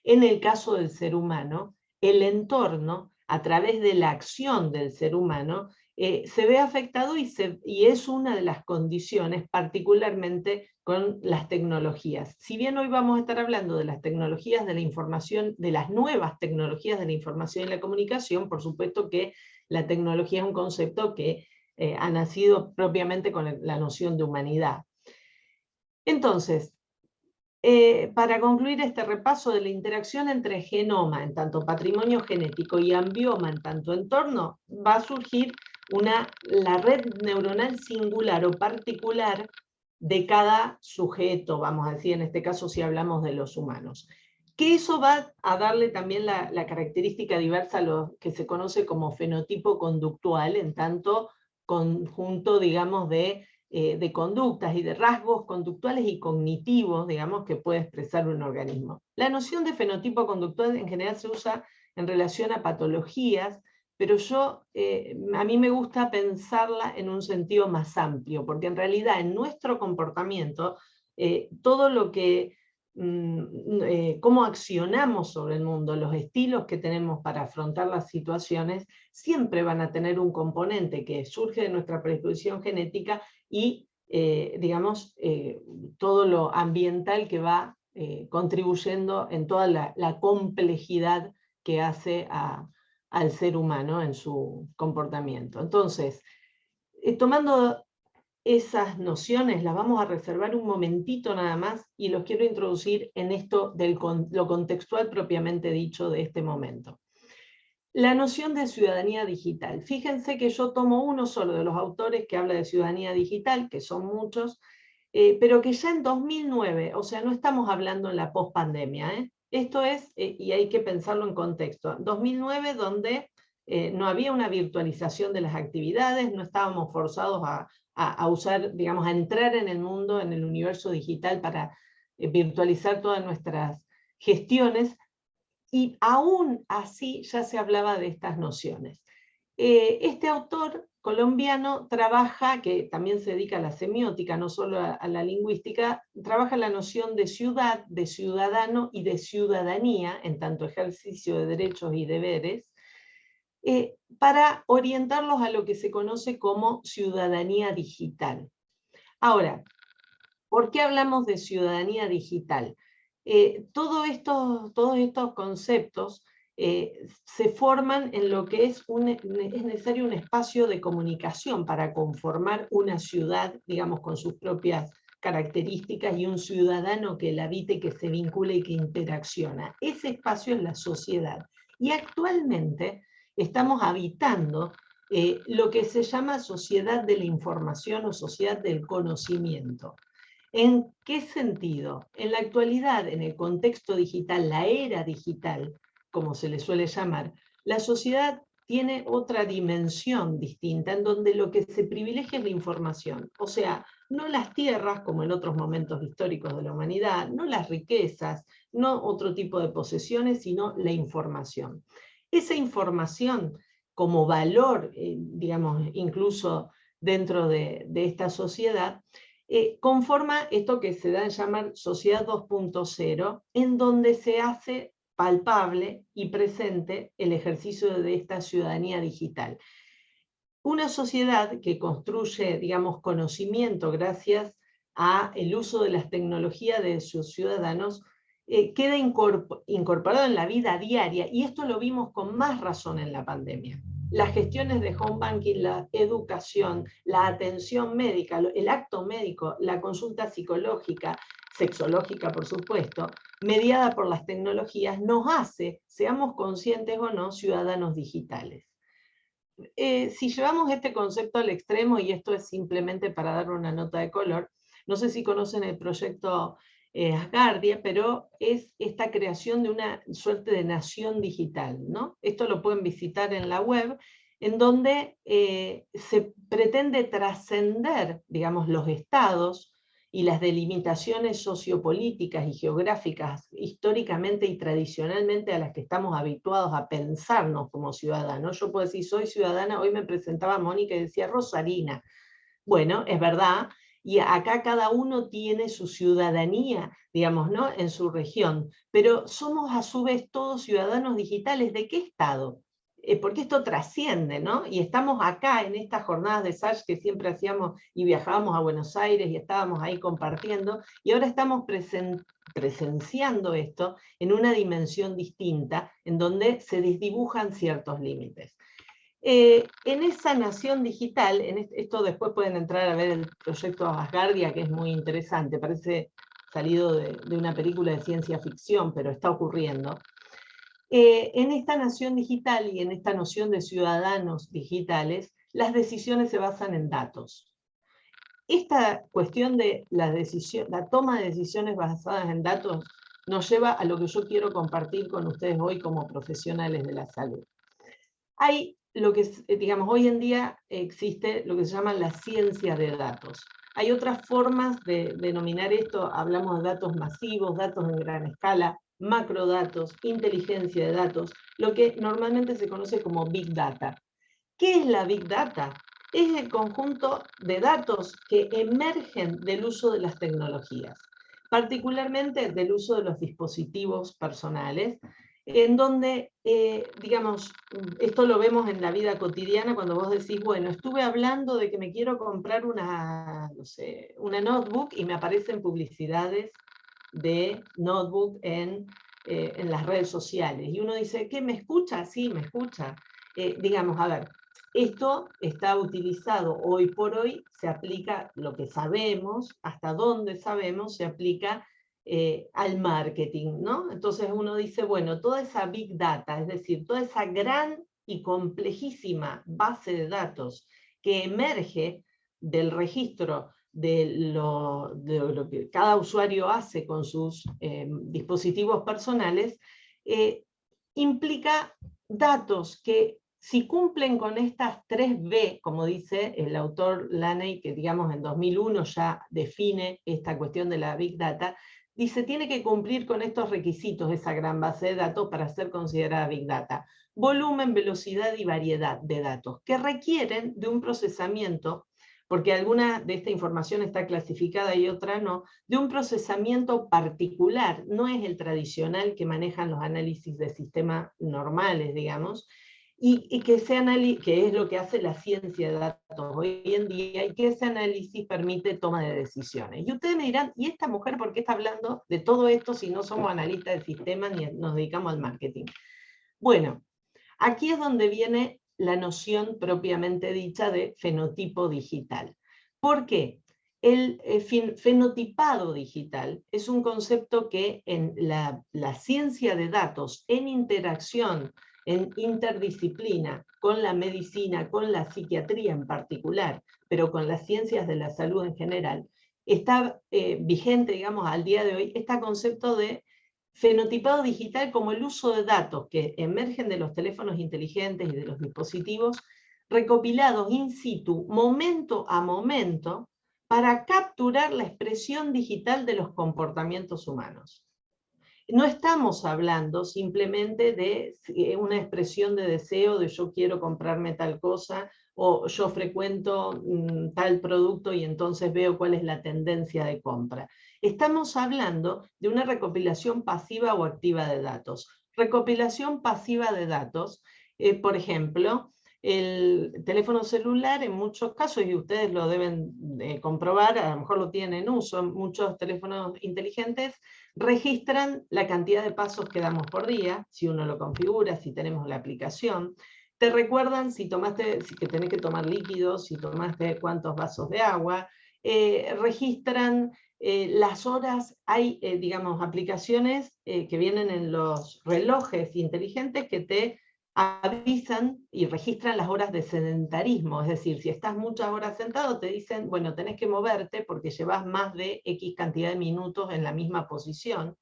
En el caso del ser humano, el entorno, a través de la acción del ser humano, se ve afectado y es una de las condiciones, particularmente con las tecnologías. Si bien hoy vamos a estar hablando de las tecnologías de la información, de las nuevas tecnologías de la información y la comunicación, por supuesto que la tecnología es un concepto que ha nacido propiamente con la noción de humanidad. Entonces, para concluir este repaso de la interacción entre genoma, en tanto patrimonio genético, y ambioma, en tanto entorno, va a surgir la red neuronal singular o particular de cada sujeto, vamos a decir, en este caso si hablamos de los humanos. Que eso va a darle también la característica diversa a lo que se conoce como fenotipo conductual, en tanto conjunto, digamos, de de conductas y de rasgos conductuales y cognitivos, digamos, que puede expresar un organismo. La noción de fenotipo conductual en general se usa en relación a patologías, pero a mí me gusta pensarla en un sentido más amplio, porque en realidad en nuestro comportamiento, todo lo que, cómo accionamos sobre el mundo, los estilos que tenemos para afrontar las situaciones, siempre van a tener un componente que surge de nuestra predisposición genética y, digamos, todo lo ambiental que va contribuyendo en toda la complejidad que hace al ser humano en su comportamiento. Entonces, tomando esas nociones, las vamos a reservar un momentito nada más y los quiero introducir en esto de lo contextual propiamente dicho de este momento. La noción de ciudadanía digital. Fíjense que yo tomo uno solo de los autores que habla de ciudadanía digital, que son muchos, pero que ya en 2009, o sea, no estamos hablando en la pospandemia, esto es, y hay que pensarlo en contexto, 2009 donde no había una virtualización de las actividades, no estábamos forzados a usar, digamos, a entrar en el mundo, en el universo digital para virtualizar todas nuestras gestiones, y aún así ya se hablaba de estas nociones. Este autor colombiano trabaja, que también se dedica a la semiótica, no solo a la lingüística, trabaja la noción de ciudad, de ciudadano y de ciudadanía, en tanto ejercicio de derechos y deberes, para orientarlos a lo que se conoce como ciudadanía digital. Ahora, ¿por qué hablamos de ciudadanía digital? Todos estos conceptos se forman en lo que es necesario un espacio de comunicación para conformar una ciudad, digamos, con sus propias características, y un ciudadano que la habite, que se vincula y que interacciona. Ese espacio es la sociedad. Y actualmente estamos habitando lo que se llama sociedad de la información o sociedad del conocimiento. ¿En qué sentido? En la actualidad, en el contexto digital, la era digital, como se le suele llamar, la sociedad tiene otra dimensión distinta, en donde lo que se privilegia es la información. O sea, no las tierras, como en otros momentos históricos de la humanidad, no las riquezas, no otro tipo de posesiones, sino la información. Esa información como valor, digamos, incluso dentro de esta sociedad, conforma esto que se da en llamar sociedad 2.0, en donde se hace palpable y presente el ejercicio de esta ciudadanía digital. Una sociedad que construye, digamos, conocimiento gracias al uso de las tecnologías de sus ciudadanos, queda incorporado en la vida diaria, y esto lo vimos con más razón en la pandemia. Las gestiones de home banking, la educación, la atención médica, el acto médico, la consulta psicológica, sexológica por supuesto, mediada por las tecnologías, nos hace, seamos conscientes o no, ciudadanos digitales. Si llevamos este concepto al extremo, y esto es simplemente para dar una nota de color, no sé si conocen el proyecto Asgardia, pero es esta creación de una suerte de nación digital, ¿no? Esto lo pueden visitar en la web, en donde se pretende trascender, digamos, los estados y las delimitaciones sociopolíticas y geográficas históricamente y tradicionalmente a las que estamos habituados a pensarnos como ciudadanos. Yo puedo decir, soy ciudadana, hoy me presentaba Mónica y decía Rosarina. Bueno, es verdad, y acá cada uno tiene su ciudadanía, digamos, ¿no?, en su región, pero somos a su vez todos ciudadanos digitales. ¿De qué estado? Porque esto trasciende, ¿no? Y estamos acá en estas jornadas de SACH que siempre hacíamos y viajábamos a Buenos Aires y estábamos ahí compartiendo, y ahora estamos presenciando esto en una dimensión distinta, en donde se desdibujan ciertos límites. En esa nación digital, esto después pueden entrar a ver el proyecto Asgardia, que es muy interesante, parece salido de una película de ciencia ficción, pero está ocurriendo. En esta nación digital y en esta noción de ciudadanos digitales, las decisiones se basan en datos. Esta cuestión de la toma de decisiones basadas en datos nos lleva a lo que yo quiero compartir con ustedes hoy como profesionales de la salud. Hay lo que, digamos, hoy en día existe lo que se llama la ciencia de datos. Hay otras formas de denominar esto, hablamos de datos masivos, datos en gran escala, macrodatos, inteligencia de datos, lo que normalmente se conoce como Big Data. ¿Qué es la Big Data? Es el conjunto de datos que emergen del uso de las tecnologías, particularmente del uso de los dispositivos personales, en donde, digamos, esto lo vemos en la vida cotidiana cuando vos decís, bueno, estuve hablando de que me quiero comprar una, no sé, una notebook y me aparecen publicidades de notebook en las redes sociales. Y uno dice, ¿qué? ¿Me escucha? Sí, me escucha. Digamos, a ver, esto está utilizado hoy por hoy, se aplica lo que sabemos, hasta donde sabemos, se aplica al marketing, ¿no? Entonces uno dice, bueno, toda esa big data, es decir, toda esa gran y complejísima base de datos que emerge del registro de lo que cada usuario hace con sus dispositivos personales, implica datos que, si cumplen con estas 3B, como dice el autor Laney, que digamos en 2001 ya define esta cuestión de la Big Data, dice, tiene que cumplir con estos requisitos esa gran base de datos para ser considerada Big Data. Volumen, velocidad y variedad de datos, que requieren de un procesamiento, porque alguna de esta información está clasificada y otra no, de un procesamiento particular, no es el tradicional que manejan los análisis de sistemas normales, digamos, y que es lo que hace la ciencia de datos hoy en día, y que ese análisis permite toma de decisiones. Y ustedes me dirán, ¿y esta mujer por qué está hablando de todo esto si no somos analistas de sistemas ni nos dedicamos al marketing? Bueno, aquí es donde viene la noción propiamente dicha de fenotipo digital. ¿Por qué? El fenotipado digital es un concepto que en la ciencia de datos, en interacción, en interdisciplina, con la medicina, con la psiquiatría en particular, pero con las ciencias de la salud en general, está vigente, digamos, al día de hoy, este concepto de fenotipado digital como el uso de datos que emergen de los teléfonos inteligentes y de los dispositivos, recopilados in situ, momento a momento, para capturar la expresión digital de los comportamientos humanos. No estamos hablando simplemente de una expresión de deseo, de yo quiero comprarme tal cosa, o yo frecuento tal producto y entonces veo cuál es la tendencia de compra. Estamos hablando de una recopilación pasiva o activa de datos. Recopilación pasiva de datos, por ejemplo, el teléfono celular en muchos casos, y ustedes lo deben comprobar, a lo mejor lo tienen en uso, muchos teléfonos inteligentes registran la cantidad de pasos que damos por día, si uno lo configura, si tenemos la aplicación. Te recuerdan si tomaste, si que tenés que tomar líquidos, si tomaste cuántos vasos de agua. Registran las horas. Hay, digamos, aplicaciones que vienen en los relojes inteligentes que te avisan y registran las horas de sedentarismo, es decir, si estás muchas horas sentado te dicen, bueno, tenés que moverte porque llevas más de X cantidad de minutos en la misma posición.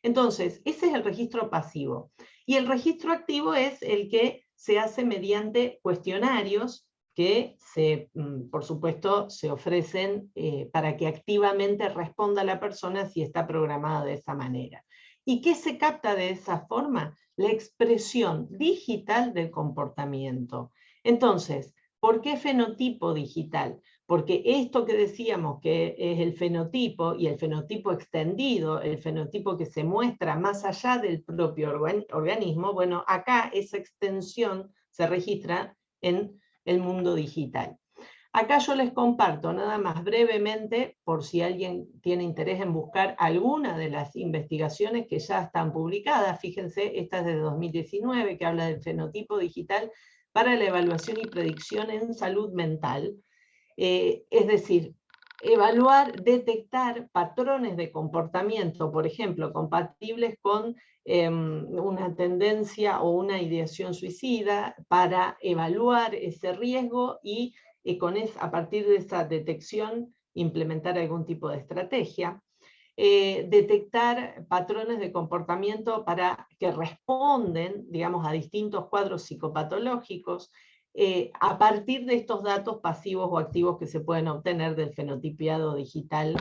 Entonces, ese es el registro pasivo. Y el registro activo es el que se hace mediante cuestionarios que, por supuesto, se ofrecen para que activamente responda la persona si está programada de esa manera. ¿Y qué se capta de esa forma? La expresión digital del comportamiento. Entonces, ¿por qué fenotipo digital? Porque esto que decíamos que es el fenotipo y el fenotipo extendido, el fenotipo que se muestra más allá del propio organismo, bueno, acá esa extensión se registra en el mundo digital. Acá yo les comparto nada más brevemente, por si alguien tiene interés en buscar alguna de las investigaciones que ya están publicadas. Fíjense, esta es de 2019, que habla del fenotipo digital para la evaluación y predicción en salud mental. Es decir, evaluar, detectar patrones de comportamiento, por ejemplo, compatibles con una tendencia o una ideación suicida, para evaluar ese riesgo y a partir de esa detección implementar algún tipo de estrategia. detectar patrones de comportamiento que responden, digamos, a distintos cuadros psicopatológicos, a partir de estos datos pasivos o activos que se pueden obtener del fenotipiado digital,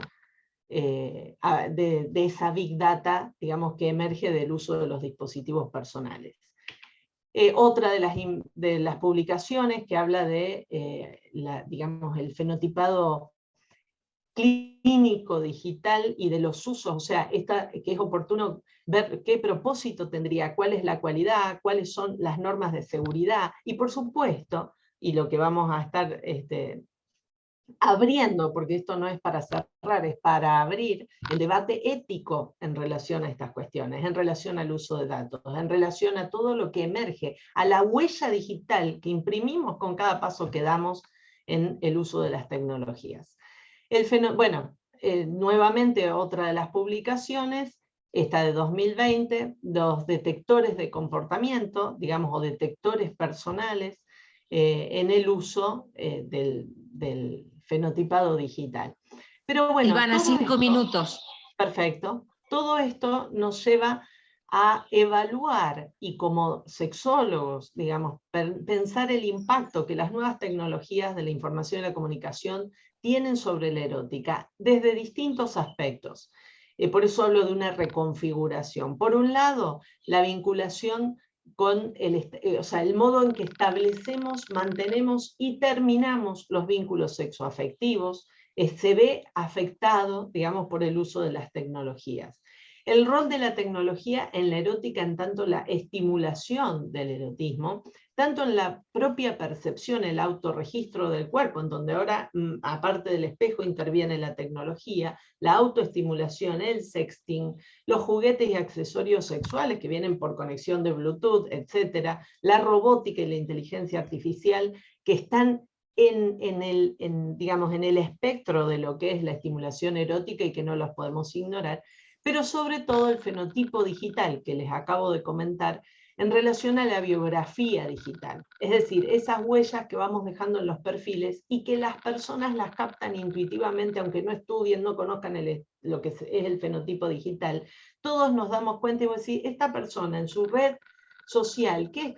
de esa Big Data, digamos, que emerge del uso de los dispositivos personales. Otra de las publicaciones que habla de, digamos, el fenotipado clínico digital y de los usos, o sea, que es oportuno ver qué propósito tendría, cuál es la cualidad, cuáles son las normas de seguridad, y por supuesto, y lo que vamos a estar abriendo, porque esto no es para cerrar, es para abrir el debate ético en relación a estas cuestiones, en relación al uso de datos, en relación a todo lo que emerge, a la huella digital que imprimimos con cada paso que damos en el uso de las tecnologías. Nuevamente otra de las publicaciones, esta de 2020, los detectores de comportamiento, digamos, o detectores personales, en el uso del fenotipado digital. Pero bueno, Silvana, 5 minutos. Perfecto. Todo esto nos lleva a evaluar y como sexólogos, digamos, pensar el impacto que las nuevas tecnologías de la información y la comunicación tienen sobre la erótica desde distintos aspectos. Por eso hablo de una reconfiguración. Por un lado, la vinculación con el modo en que establecemos, mantenemos y terminamos los vínculos sexoafectivos, se ve afectado, digamos, por el uso de las tecnologías. El rol de la tecnología en la erótica, en tanto la estimulación del erotismo, tanto en la propia percepción, el autorregistro del cuerpo, en donde ahora, aparte del espejo, interviene la tecnología, la autoestimulación, el sexting, los juguetes y accesorios sexuales que vienen por conexión de Bluetooth, etc., la robótica y la inteligencia artificial, que están en el espectro de lo que es la estimulación erótica y que no los podemos ignorar, pero sobre todo el fenotipo digital que les acabo de comentar en relación a la biografía digital, es decir, esas huellas que vamos dejando en los perfiles y que las personas las captan intuitivamente, aunque no estudien, no conozcan lo que es el fenotipo digital. Todos nos damos cuenta y vos decís, esta persona en su red social, ¿qué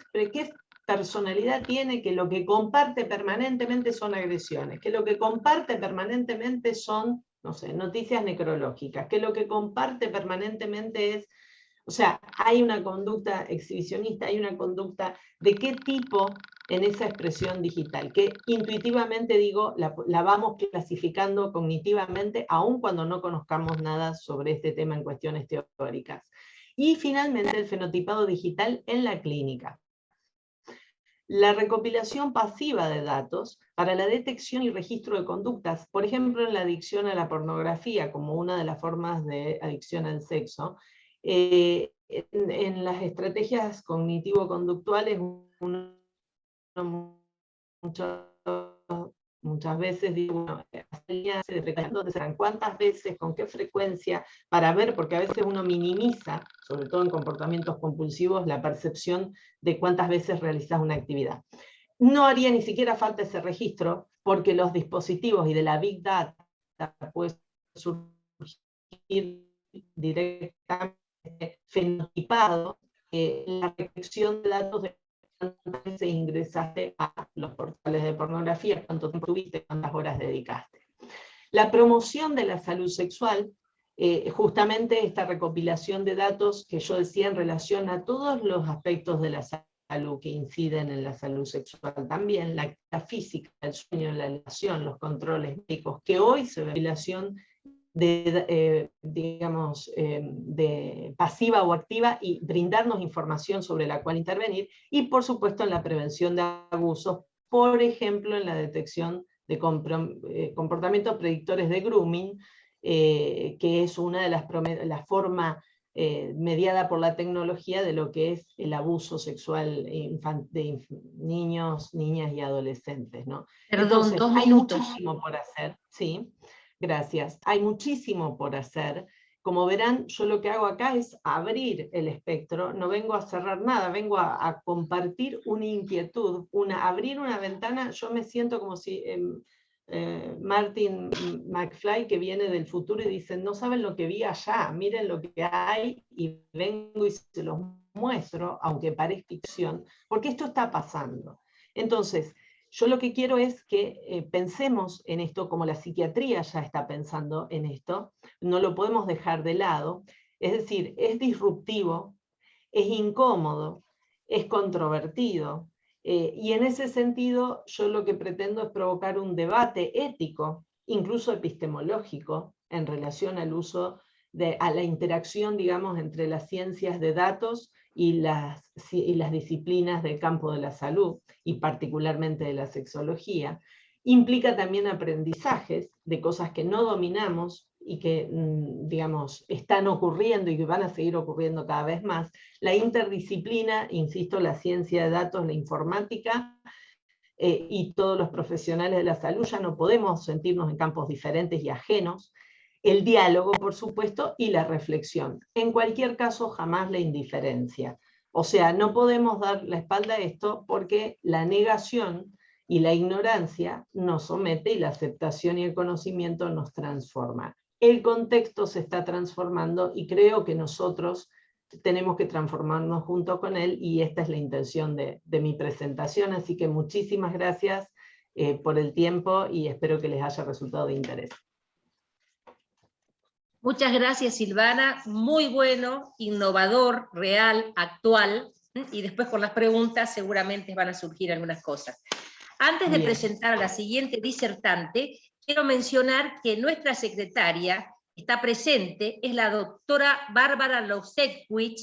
personalidad tiene? Que lo que comparte permanentemente son agresiones, que lo que comparte permanentemente son, no sé, noticias necrológicas, que lo que comparte permanentemente es, o sea, hay una conducta exhibicionista, hay una conducta de qué tipo en esa expresión digital, que intuitivamente digo, la vamos clasificando cognitivamente, aun cuando no conozcamos nada sobre este tema en cuestiones teóricas. Y finalmente el fenotipado digital en la clínica. La recopilación pasiva de datos para la detección y registro de conductas, por ejemplo, en la adicción a la pornografía, como una de las formas de adicción al sexo, en las estrategias cognitivo-conductuales, muchas veces digo, ¿dónde serán? ¿Cuántas veces? ¿Con qué frecuencia? Para ver, porque a veces uno minimiza, sobre todo en comportamientos compulsivos, la percepción de cuántas veces realizas una actividad. No haría ni siquiera falta ese registro, porque los dispositivos y de la Big Data puede surgir directamente fenotipado la recolección de datos de cuántas veces ingresaste a los portales de pornografía, cuánto tiempo tuviste, cuántas horas dedicaste. La promoción de la salud sexual, justamente esta recopilación de datos que yo decía en relación a todos los aspectos de la salud que inciden en la salud sexual también, la actividad física, el sueño, la relación, los controles médicos, que hoy se ve recopilación de pasiva o activa y brindarnos información sobre la cual intervenir, y por supuesto en la prevención de abusos, por ejemplo en la detección de comportamientos predictores de grooming, que es una de las formas mediada por la tecnología de lo que es el abuso sexual de niños, niñas y adolescentes, ¿no? Perdón, entonces, hay muchísimo por hacer, ¿sí? Gracias. Hay muchísimo por hacer. Como verán, yo lo que hago acá es abrir el espectro, no vengo a cerrar nada, vengo a compartir una inquietud, abrir una ventana. Yo me siento como si Martin McFly, que viene del futuro y dice, no saben lo que vi allá, miren lo que hay, y vengo y se los muestro, aunque parezca ficción, porque esto está pasando. Entonces, yo lo que quiero es que pensemos en esto como la psiquiatría ya está pensando en esto, no lo podemos dejar de lado, es decir, es disruptivo, es incómodo, es controvertido, y en ese sentido yo lo que pretendo es provocar un debate ético, incluso epistemológico, en relación al uso, a la interacción, digamos, entre las ciencias de datos y las disciplinas del campo de la salud, y particularmente de la sexología. Implica también aprendizajes de cosas que no dominamos y que, digamos, están ocurriendo y que van a seguir ocurriendo cada vez más. La interdisciplina, insisto, la ciencia de datos, la informática, y todos los profesionales de la salud, ya no podemos sentirnos en campos diferentes y ajenos. El diálogo, por supuesto, y la reflexión. En cualquier caso, jamás la indiferencia. O sea, no podemos dar la espalda a esto porque la negación y la ignorancia nos somete y la aceptación y el conocimiento nos transforma. El contexto se está transformando y creo que nosotros tenemos que transformarnos junto con él, y esta es la intención de mi presentación. Así que muchísimas gracias por el tiempo y espero que les haya resultado de interés. Muchas gracias, Silvana. Muy bueno, innovador, real, actual. Y después con las preguntas seguramente van a surgir algunas cosas. Antes de presentar a la siguiente disertante, quiero mencionar que nuestra secretaria está presente, es la doctora Bárbara Lowseckwich,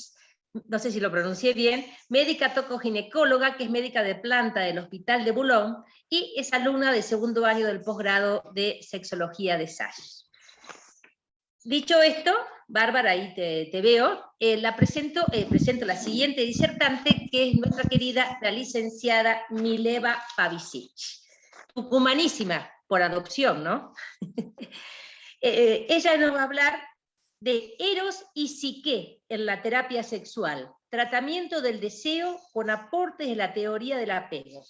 no sé si lo pronuncié bien, médica tocoginecóloga, que es médica de planta del Hospital de Boulogne, y es alumna de segundo año del posgrado de sexología de SASH. Dicho esto, Bárbara, ahí te veo, presento la siguiente disertante, que es nuestra querida, la licenciada Mileva Pavicic, tucumanísima por adopción, ¿no? Ella nos va a hablar de Eros y Psique en la terapia sexual, tratamiento del deseo con aportes de la teoría del apego.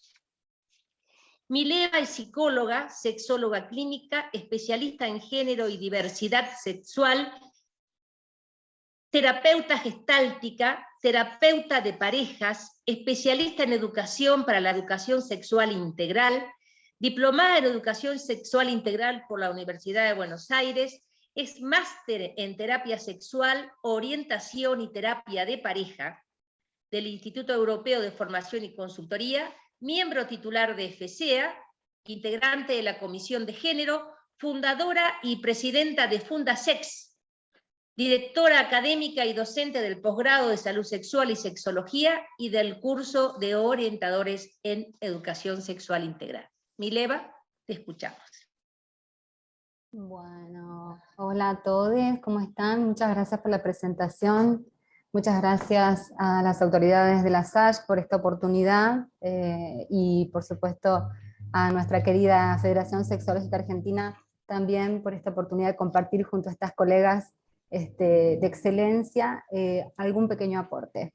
Mileva es psicóloga, sexóloga clínica, especialista en género y diversidad sexual, terapeuta gestáltica, terapeuta de parejas, especialista en educación para la educación sexual integral, diplomada en educación sexual integral por la Universidad de Buenos Aires, es máster en terapia sexual, orientación y terapia de pareja del Instituto Europeo de Formación y Consultoría, miembro titular de FSEA, integrante de la Comisión de Género, fundadora y presidenta de Fundasex, directora académica y docente del posgrado de Salud Sexual y Sexología y del curso de orientadores en Educación Sexual Integral. Mileva, te escuchamos. Bueno, hola a todos, ¿cómo están? Muchas gracias por la presentación. Muchas gracias a las autoridades de la SASH por esta oportunidad, y por supuesto a nuestra querida Federación Sexológica Argentina también por esta oportunidad de compartir junto a estas colegas de excelencia algún pequeño aporte.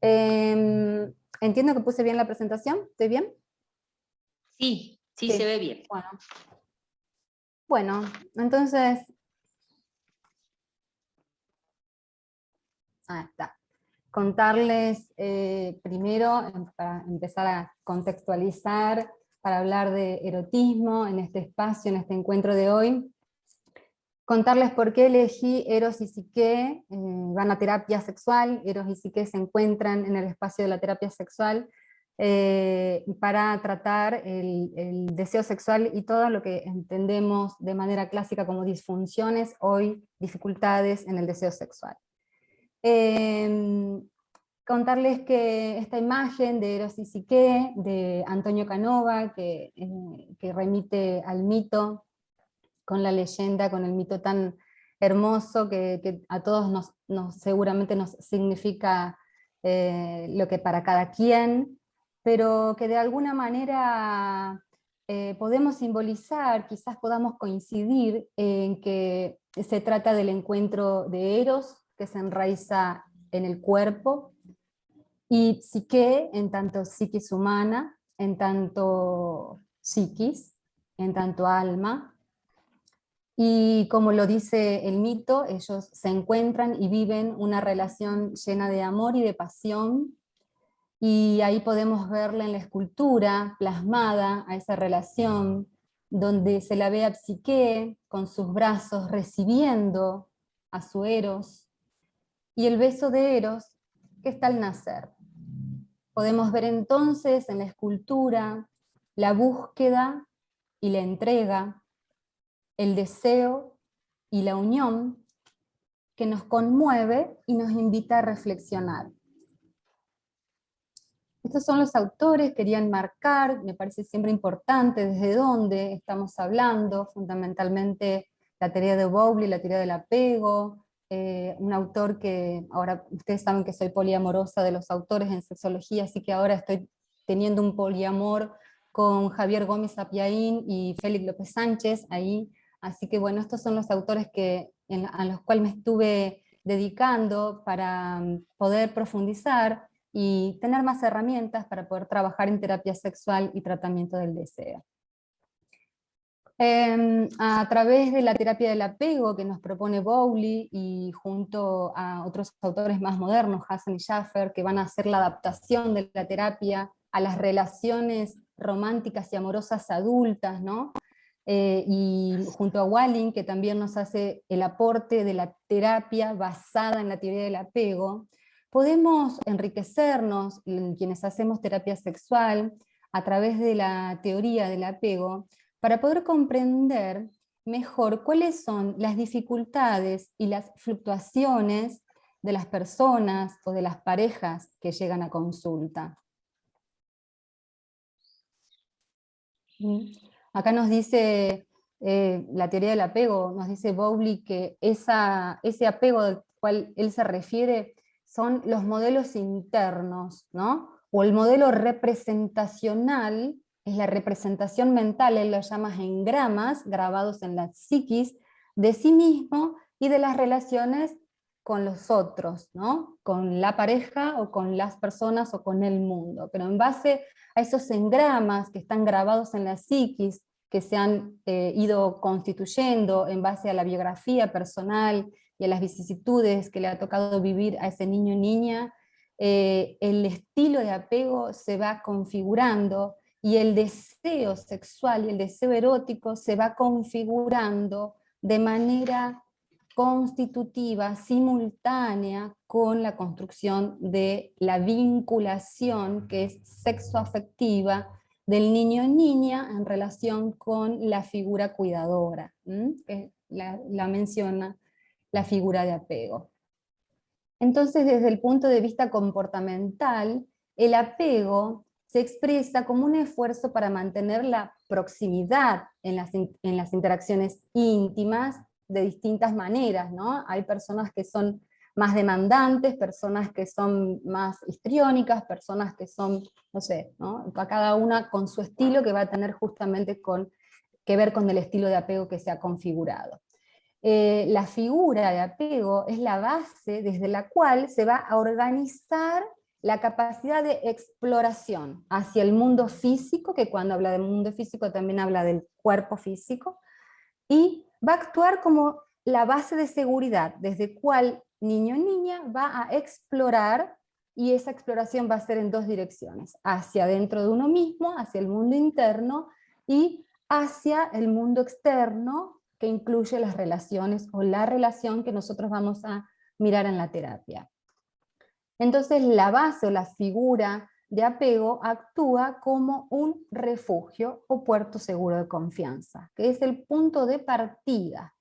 Entiendo que puse bien la presentación, ¿estoy bien? Sí, sí, se ve bien. Bueno, entonces, ahí está. Contarles primero, para empezar a contextualizar, para hablar de erotismo en este espacio, en este encuentro de hoy, contarles por qué elegí Eros y Psique. Van a terapia sexual, Eros y Psique se encuentran en el espacio de la terapia sexual, para tratar el deseo sexual y todo lo que entendemos de manera clásica como disfunciones, hoy dificultades en el deseo sexual. Contarles que esta imagen de Eros y Psique, de Antonio Canova, que remite al mito, con la leyenda, con el mito tan hermoso que a todos seguramente nos significa lo que para cada quien, pero que de alguna manera podemos simbolizar, quizás podamos coincidir en que se trata del encuentro de Eros, que se enraiza en el cuerpo, y Psique, en tanto psiquis humana, en tanto psiquis, en tanto alma. Y como lo dice el mito, ellos se encuentran y viven una relación llena de amor y de pasión, y ahí podemos verla en la escultura plasmada a esa relación, donde se la ve a Psique con sus brazos recibiendo a su Eros, y el beso de Eros que está al nacer. Podemos ver entonces en la escultura la búsqueda y la entrega, el deseo y la unión, que nos conmueve y nos invita a reflexionar. Estos son los autores, querían marcar, me parece siempre importante desde dónde estamos hablando, fundamentalmente la teoría de Bowlby, la teoría del apego, un autor que, ahora ustedes saben que soy poliamorosa de los autores en sexología, así que ahora estoy teniendo un poliamor con Javier Gómez Apiaín y Félix López Sánchez ahí, así que bueno, estos son los autores a los cuales me estuve dedicando para poder profundizar y tener más herramientas para poder trabajar en terapia sexual y tratamiento del deseo. A través de la terapia del apego que nos propone Bowlby y junto a otros autores más modernos, Hassan y Schaffer, que van a hacer la adaptación de la terapia a las relaciones románticas y amorosas adultas, ¿no? Y junto a Walling, que también nos hace el aporte de la terapia basada en la teoría del apego, podemos enriquecernos, quienes hacemos terapia sexual, a través de la teoría del apego, para poder comprender mejor cuáles son las dificultades y las fluctuaciones de las personas o de las parejas que llegan a consulta. Acá nos dice la teoría del apego, nos dice Bowlby que ese apego al cual él se refiere son los modelos internos, ¿no? O el modelo representacional, es la representación mental, él lo llama engramas, grabados en la psiquis, de sí mismo y de las relaciones con los otros, ¿no? Con la pareja o con las personas o con el mundo. Pero en base a esos engramas que están grabados en la psiquis, que se han ido constituyendo en base a la biografía personal y a las vicisitudes que le ha tocado vivir a ese niño o niña, el estilo de apego se va configurando y el deseo sexual y el deseo erótico se va configurando de manera constitutiva, simultánea con la construcción de la vinculación que es sexoafectiva del niño o niña en relación con la figura cuidadora, que la menciona la figura de apego. Entonces, desde el punto de vista comportamental, el apego se expresa como un esfuerzo para mantener la proximidad en las interacciones íntimas de distintas maneras, ¿no? Hay personas que son más demandantes, personas que son más histriónicas, personas que son, no sé, ¿no? Cada una con su estilo que va a tener justamente que ver con el estilo de apego que se ha configurado. La figura de apego es la base desde la cual se va a organizar la capacidad de exploración hacia el mundo físico, que cuando habla del mundo físico también habla del cuerpo físico, y va a actuar como la base de seguridad, desde cual niño o niña va a explorar, y esa exploración va a ser en dos direcciones, hacia dentro de uno mismo, hacia el mundo interno, y hacia el mundo externo, que incluye las relaciones, o la relación que nosotros vamos a mirar en la terapia. Entonces la base o la figura de apego actúa como un refugio o puerto seguro de confianza, que es el punto de partida,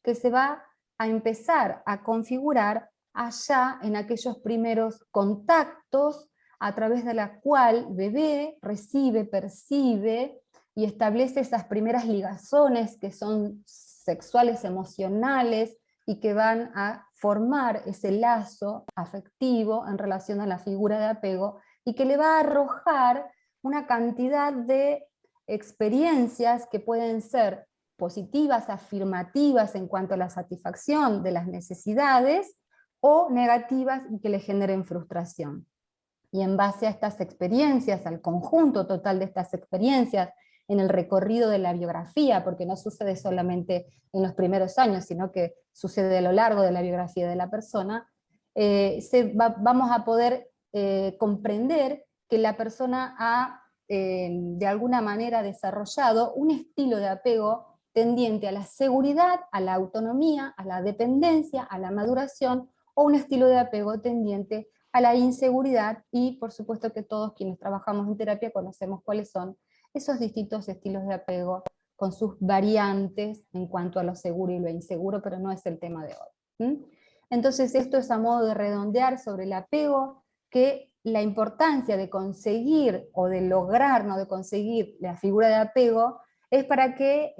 que se va a empezar a configurar allá en aquellos primeros contactos a través de la cual bebé recibe, percibe y establece esas primeras ligazones que son sexuales, emocionales, y que van a formar ese lazo afectivo en relación a la figura de apego, y que le va a arrojar una cantidad de experiencias que pueden ser positivas, afirmativas en cuanto a la satisfacción de las necesidades, o negativas y que le generen frustración. Y en base a estas experiencias, al conjunto total de estas experiencias, en el recorrido de la biografía, porque no sucede solamente en los primeros años, sino que sucede a lo largo de la biografía de la persona, vamos a poder comprender que la persona ha de alguna manera desarrollado un estilo de apego tendiente a la seguridad, a la autonomía, a la dependencia, a la maduración, o un estilo de apego tendiente a la inseguridad, y por supuesto que todos quienes trabajamos en terapia conocemos cuáles son esos distintos estilos de apego con sus variantes en cuanto a lo seguro y lo inseguro, pero no es el tema de hoy. Entonces esto es a modo de redondear sobre el apego, que la importancia de conseguir o de lograr, no de conseguir la figura de apego, es para que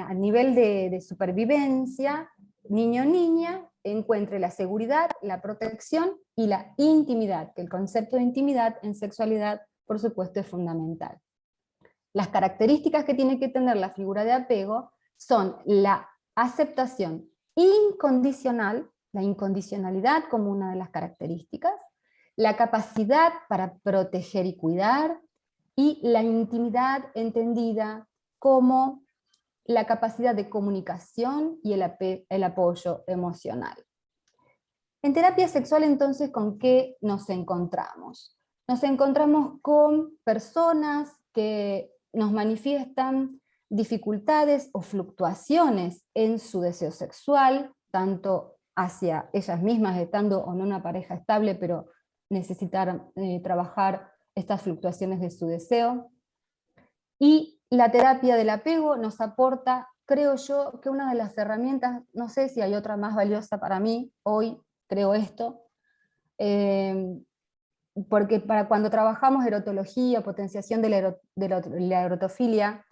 a nivel de supervivencia, niño o niña encuentre la seguridad, la protección y la intimidad, que el concepto de intimidad en sexualidad, por supuesto, es fundamental. Las características que tiene que tener la figura de apego son la aceptación incondicional, la incondicionalidad como una de las características, la capacidad para proteger y cuidar, y la intimidad entendida como la capacidad de comunicación y el apoyo emocional. En terapia sexual, entonces, ¿con qué nos encontramos? Nos encontramos con personas que nos manifiestan dificultades o fluctuaciones en su deseo sexual, tanto hacia ellas mismas, estando o no una pareja estable, pero necesitar trabajar estas fluctuaciones de su deseo. Y la terapia del apego nos aporta, creo yo, que una de las herramientas, no sé si hay otra más valiosa para mí, hoy creo esto, porque para cuando trabajamos erotología, potenciación de la erotofilia,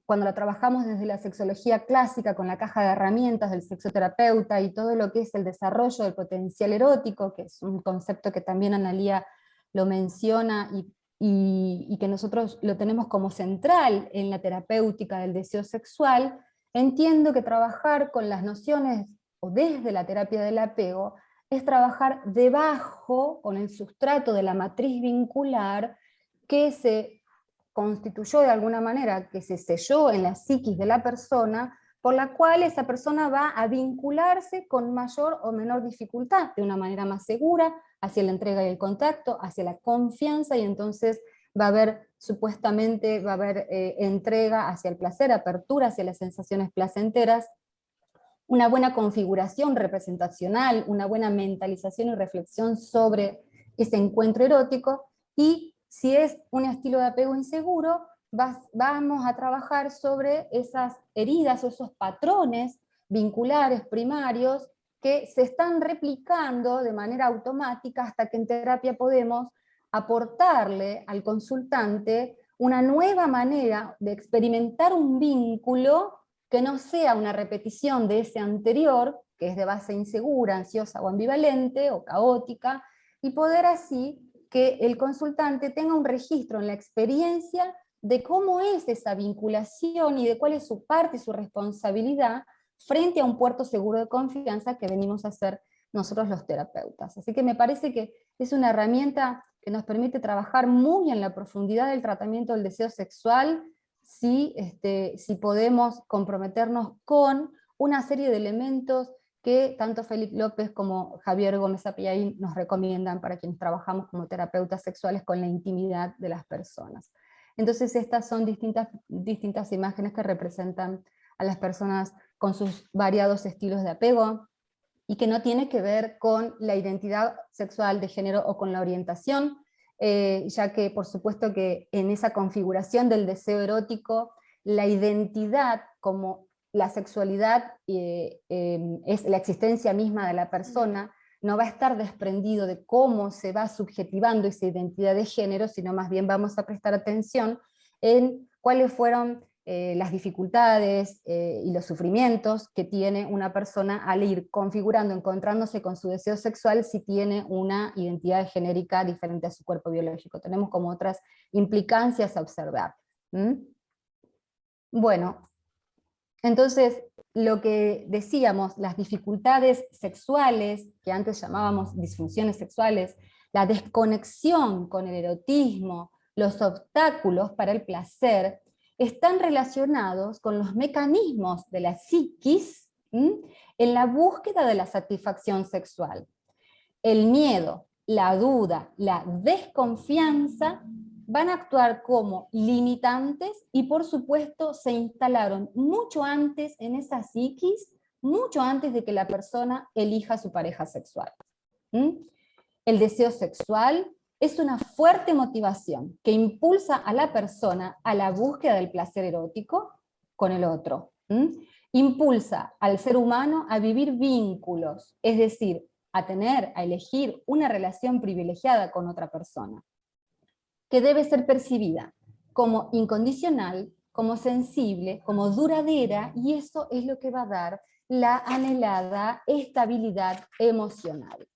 cuando la trabajamos desde la sexología clásica con la caja de herramientas del sexoterapeuta y todo lo que es el desarrollo del potencial erótico, que es un concepto que también Analía lo menciona y que nosotros lo tenemos como central en la terapéutica del deseo sexual, entiendo que trabajar con las nociones o desde la terapia del apego es trabajar debajo, con el sustrato de la matriz vincular que se constituyó de alguna manera, que se selló en la psiquis de la persona, por la cual esa persona va a vincularse con mayor o menor dificultad, de una manera más segura, hacia la entrega y el contacto, hacia la confianza, y entonces va a haber, supuestamente, va a haber entrega hacia el placer, apertura hacia las sensaciones placenteras, una buena configuración representacional, una buena mentalización y reflexión sobre ese encuentro erótico, y si es un estilo de apego inseguro, vamos a trabajar sobre esas heridas o esos patrones vinculares primarios que se están replicando de manera automática, hasta que en terapia podemos aportarle al consultante una nueva manera de experimentar un vínculo que no sea una repetición de ese anterior, que es de base insegura, ansiosa o ambivalente o caótica, y poder así que el consultante tenga un registro en la experiencia de cómo es esa vinculación y de cuál es su parte y su responsabilidad frente a un puerto seguro de confianza que venimos a hacer nosotros los terapeutas. Así que me parece que es una herramienta que nos permite trabajar muy en la profundidad del tratamiento del deseo sexual, si podemos comprometernos con una serie de elementos que tanto Félix López como Javier Gómez Apiaín nos recomiendan para quienes trabajamos como terapeutas sexuales con la intimidad de las personas. Entonces estas son distintas imágenes que representan a las personas con sus variados estilos de apego, y que no tiene que ver con la identidad sexual de género o con la orientación, ya que por supuesto que en esa configuración del deseo erótico, la identidad como la sexualidad es la existencia misma de la persona, no va a estar desprendido de cómo se va subjetivando esa identidad de género, sino más bien vamos a prestar atención en cuáles fueron las dificultades y los sufrimientos que tiene una persona al ir configurando, encontrándose con su deseo sexual, si tiene una identidad genérica diferente a su cuerpo biológico. Tenemos como otras implicancias a observar. Bueno, entonces lo que decíamos, las dificultades sexuales, que antes llamábamos disfunciones sexuales, la desconexión con el erotismo, los obstáculos para el placer, están relacionados con los mecanismos de la psiquis en la búsqueda de la satisfacción sexual. El miedo, la duda, la desconfianza van a actuar como limitantes y por supuesto se instalaron mucho antes en esa psiquis, mucho antes de que la persona elija su pareja sexual. El deseo sexual es una fuerte motivación que impulsa a la persona a la búsqueda del placer erótico con el otro. Impulsa al ser humano a vivir vínculos, es decir, a elegir una relación privilegiada con otra persona, que debe ser percibida como incondicional, como sensible, como duradera, y eso es lo que va a dar la anhelada estabilidad emocional.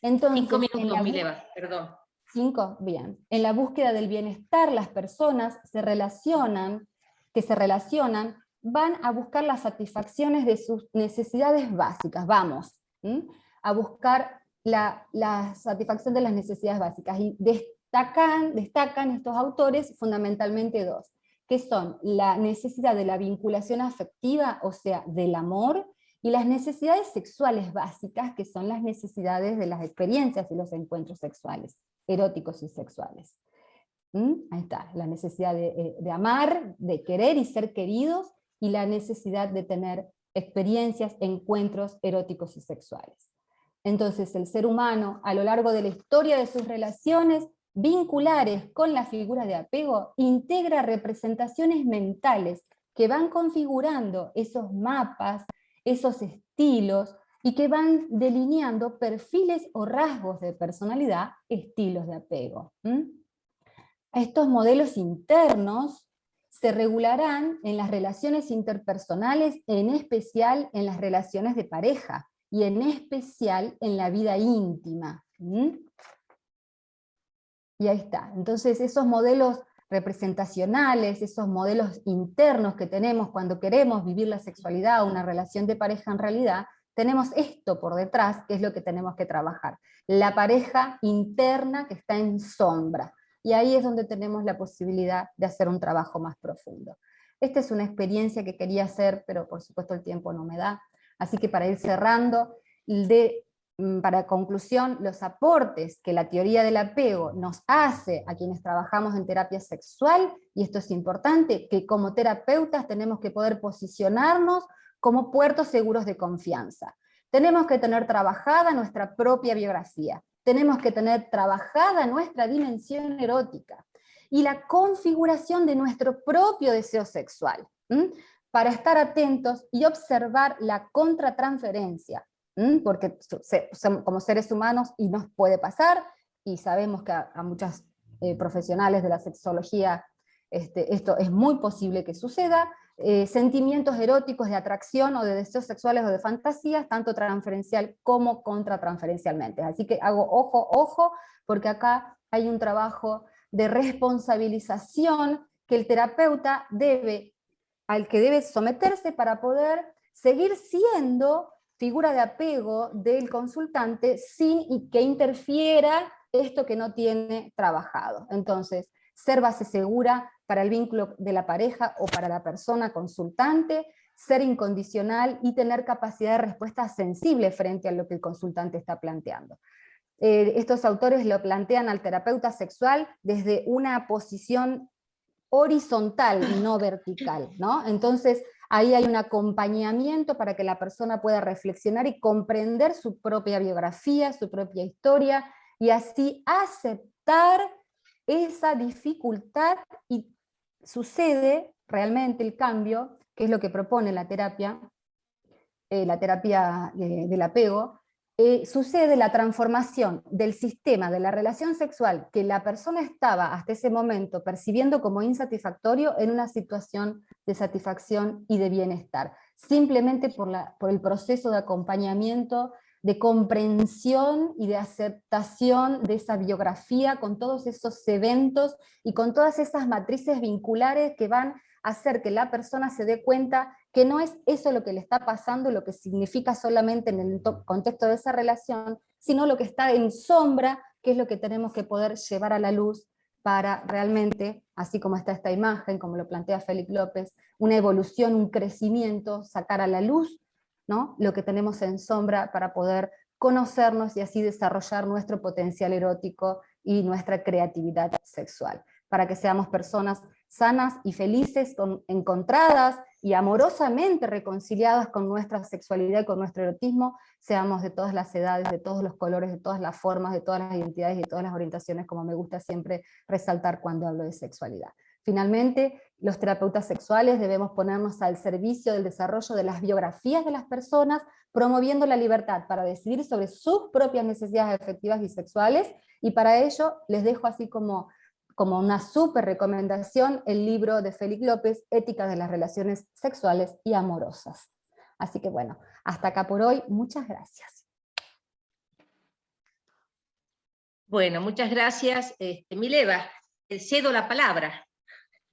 Entonces, 5 minutos, Mileva, perdón. 5, bien. En la búsqueda del bienestar, las personas que se relacionan, van a buscar las satisfacciones de sus necesidades básicas, a buscar la satisfacción de las necesidades básicas, y destacan estos autores fundamentalmente dos, que son la necesidad de la vinculación afectiva, o sea, del amor, y las necesidades sexuales básicas, que son las necesidades de las experiencias y los encuentros sexuales, eróticos y sexuales. Ahí está, la necesidad de amar, de querer y ser queridos, y la necesidad de tener experiencias, encuentros eróticos y sexuales. Entonces el ser humano, a lo largo de la historia de sus relaciones vinculares con la figura de apego, integra representaciones mentales que van configurando esos mapas, esos estilos, y que van delineando perfiles o rasgos de personalidad, estilos de apego. Estos modelos internos se regularán en las relaciones interpersonales, en especial en las relaciones de pareja, y en especial en la vida íntima. Y ahí está. Entonces esos modelos representacionales, esos modelos internos que tenemos cuando queremos vivir la sexualidad o una relación de pareja en realidad, tenemos esto por detrás, que es lo que tenemos que trabajar. La pareja interna que está en sombra. Y ahí es donde tenemos la posibilidad de hacer un trabajo más profundo. Esta es una experiencia que quería hacer, pero por supuesto el tiempo no me da. Así que para ir cerrando, para conclusión, los aportes que la teoría del apego nos hace a quienes trabajamos en terapia sexual, y esto es importante, que como terapeutas tenemos que poder posicionarnos como puertos seguros de confianza. Tenemos que tener trabajada nuestra propia biografía, tenemos que tener trabajada nuestra dimensión erótica, y la configuración de nuestro propio deseo sexual, para estar atentos y observar la contratransferencia, porque como seres humanos y nos puede pasar, y sabemos que a muchas profesionales de la sexología esto es muy posible que suceda, sentimientos eróticos de atracción o de deseos sexuales o de fantasías, tanto transferencial como contratransferencialmente. Así que hago ojo, porque acá hay un trabajo de responsabilización que el terapeuta al que debe someterse para poder seguir siendo figura de apego del consultante sin que interfiera esto que no tiene trabajado. Entonces, ser base segura para el vínculo de la pareja o para la persona consultante, ser incondicional y tener capacidad de respuesta sensible frente a lo que el consultante está planteando. Estos autores lo plantean al terapeuta sexual desde una posición horizontal, no vertical, ¿no? Entonces, ahí hay un acompañamiento para que la persona pueda reflexionar y comprender su propia biografía, su propia historia, y así aceptar esa dificultad, y sucede realmente el cambio, que es lo que propone la terapia del apego. Sucede la transformación del sistema de la relación sexual que la persona estaba hasta ese momento percibiendo como insatisfactorio en una situación de satisfacción y de bienestar, simplemente por el proceso de acompañamiento, de comprensión y de aceptación de esa biografía con todos esos eventos y con todas esas matrices vinculares que van a hacer que la persona se dé cuenta que no es eso lo que le está pasando, lo que significa solamente en el contexto de esa relación, sino lo que está en sombra, que es lo que tenemos que poder llevar a la luz para realmente así como está esta imagen, como lo plantea Félix López, una evolución, un crecimiento, sacar a la luz, ¿no?, lo que tenemos en sombra para poder conocernos y así desarrollar nuestro potencial erótico y nuestra creatividad sexual, para que seamos personas sanas y felices, encontradas y amorosamente reconciliadas con nuestra sexualidad y con nuestro erotismo, seamos de todas las edades, de todos los colores, de todas las formas, de todas las identidades y de todas las orientaciones, como me gusta siempre resaltar cuando hablo de sexualidad. Finalmente, los terapeutas sexuales debemos ponernos al servicio del desarrollo de las biografías de las personas, promoviendo la libertad para decidir sobre sus propias necesidades afectivas y sexuales, y para ello les dejo así como una súper recomendación el libro de Félix López, Ética de las Relaciones Sexuales y Amorosas. Así que bueno, hasta acá por hoy, muchas gracias. Bueno, muchas gracias. Mileva, cedo la palabra.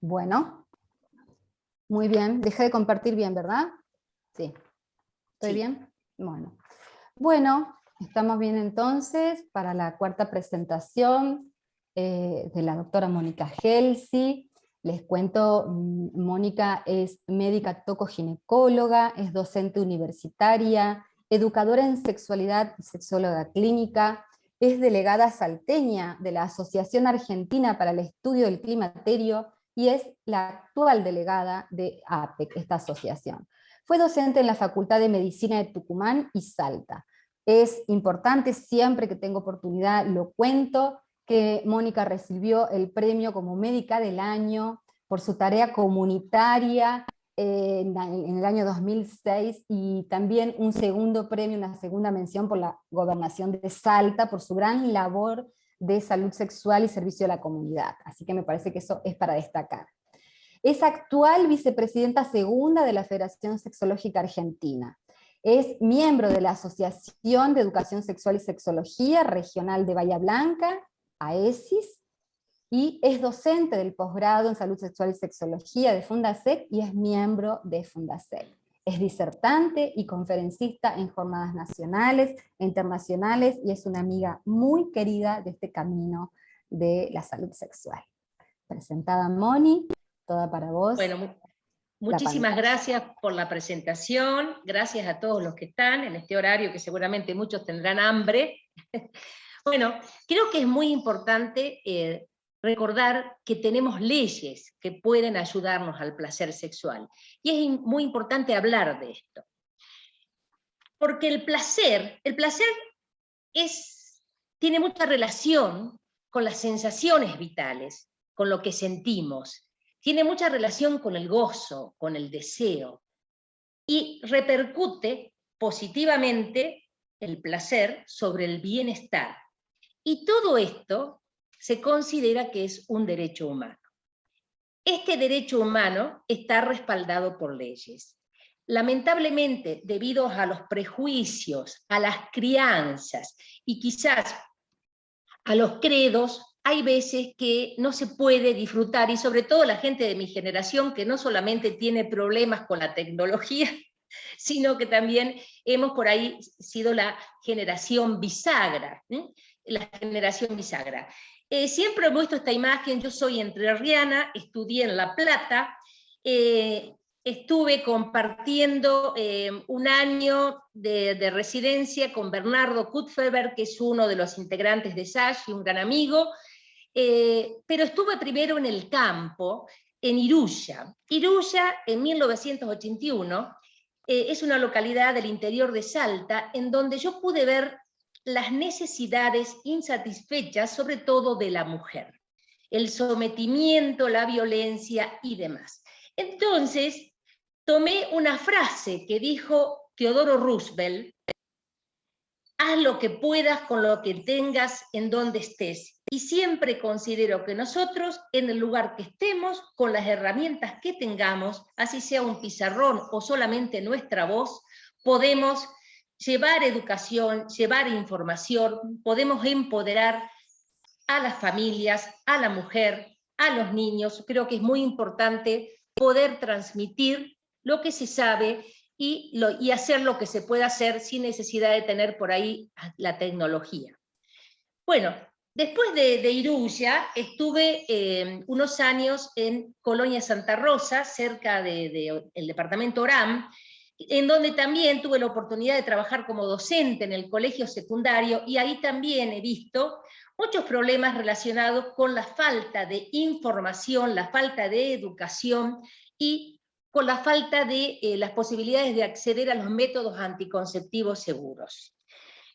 Bueno, muy bien, dejé de compartir bien, ¿verdad? Sí. ¿Estoy Sí. bien? Bueno, estamos bien entonces para la cuarta presentación de la doctora Mónica Gelsi. Les cuento, Mónica es médica tocoginecóloga, es docente universitaria, educadora en sexualidad y sexóloga clínica, es delegada salteña de la Asociación Argentina para el Estudio del Climaterio y es la actual delegada de APEC, esta asociación. Fue docente en la Facultad de Medicina de Tucumán y Salta. Es importante, siempre que tengo oportunidad lo cuento, que Mónica recibió el premio como médica del año por su tarea comunitaria en el año 2006, y también un segundo premio, una segunda mención por la Gobernación de Salta, por su gran labor de salud sexual y servicio a la comunidad. Así que me parece que eso es para destacar. Es actual vicepresidenta segunda de la Federación Sexológica Argentina. Es miembro de la Asociación de Educación Sexual y Sexología Regional de Bahía Blanca, AESIS, y es docente del posgrado en Salud Sexual y Sexología de Fundasec y es miembro de Fundasec. Es disertante y conferencista en jornadas nacionales e internacionales y es una amiga muy querida de este camino de la salud sexual. Presentada Moni, toda para vos. Bueno, muchísimas gracias por la presentación, gracias a todos los que están en este horario, que seguramente muchos tendrán hambre. Bueno, creo que es muy importante recordar que tenemos leyes que pueden ayudarnos al placer sexual. Y es muy importante hablar de esto. Porque el placer tiene mucha relación con las sensaciones vitales, con lo que sentimos. Tiene mucha relación con el gozo, con el deseo. Y repercute positivamente el placer sobre el bienestar. Y todo esto se considera que es un derecho humano. Este derecho humano está respaldado por leyes. Lamentablemente, debido a los prejuicios, a las crianzas y quizás a los credos, hay veces que no se puede disfrutar, y sobre todo la gente de mi generación, que no solamente tiene problemas con la tecnología, sino que también hemos por ahí sido la generación bisagra, la generación bisagra. Siempre he visto esta imagen, yo soy entrerriana, estudié en La Plata, estuve compartiendo un año de residencia con Bernardo Kutfelberg, que es uno de los integrantes de SASH y un gran amigo, pero estuve primero en el campo, en Iruya. Iruya, en 1981, es una localidad del interior de Salta, en donde yo pude ver las necesidades insatisfechas, sobre todo de la mujer, el sometimiento, la violencia y demás. Entonces, tomé una frase que dijo Teodoro Roosevelt: haz lo que puedas con lo que tengas en donde estés. Y siempre considero que nosotros, en el lugar que estemos, con las herramientas que tengamos, así sea un pizarrón o solamente nuestra voz, podemos llevar educación, llevar información, podemos empoderar a las familias, a la mujer, a los niños. Creo que es muy importante poder transmitir lo que se sabe y hacer lo que se pueda hacer sin necesidad de tener por ahí la tecnología. Bueno, Después de Iruya, estuve unos años en Colonia Santa Rosa, cerca del departamento Orán, en donde también tuve la oportunidad de trabajar como docente en el colegio secundario, y ahí también he visto muchos problemas relacionados con la falta de información, la falta de educación y con la falta de las posibilidades de acceder a los métodos anticonceptivos seguros.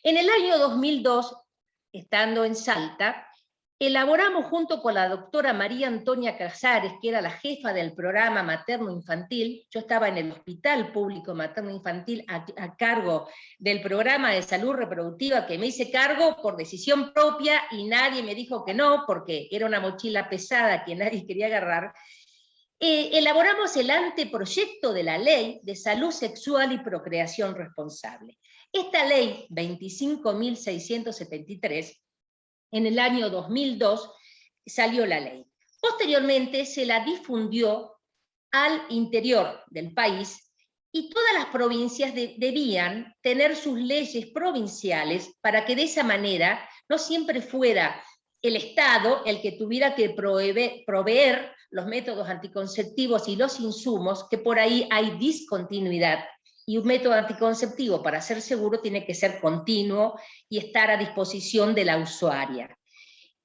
En el año 2002, estando en Salta, elaboramos junto con la doctora María Antonia Casares, que era la jefa del programa materno-infantil. Yo estaba en el Hospital Público Materno-Infantil a cargo del programa de salud reproductiva, que me hice cargo por decisión propia y nadie me dijo que no, porque era una mochila pesada que nadie quería agarrar. Elaboramos el anteproyecto de la Ley de Salud Sexual y Procreación Responsable. Esta ley 25.673, en el año 2002 salió la ley. Posteriormente se la difundió al interior del país y todas las provincias debían tener sus leyes provinciales para que de esa manera no siempre fuera el Estado el que tuviera que proveer los métodos anticonceptivos y los insumos, que por ahí hay discontinuidad. Y un método anticonceptivo, para ser seguro, tiene que ser continuo y estar a disposición de la usuaria.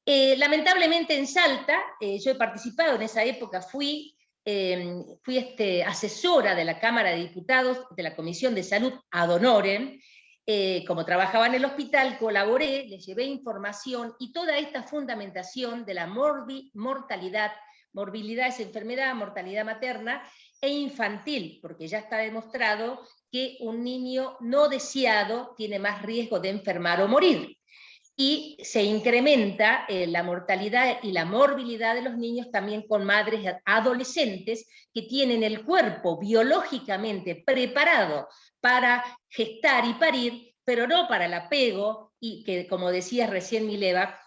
Lamentablemente en Salta, yo he participado en esa época, fui asesora de la Cámara de Diputados de la Comisión de Salud ad honorem. Como trabajaba en el hospital, colaboré, les llevé información, y toda esta fundamentación de la morbilidad es enfermedad, mortalidad materna e infantil, porque ya está demostrado que un niño no deseado tiene más riesgo de enfermar o morir. Y se incrementa la mortalidad y la morbilidad de los niños también con madres adolescentes que tienen el cuerpo biológicamente preparado para gestar y parir, pero no para el apego, y que, como decía recién Mileva,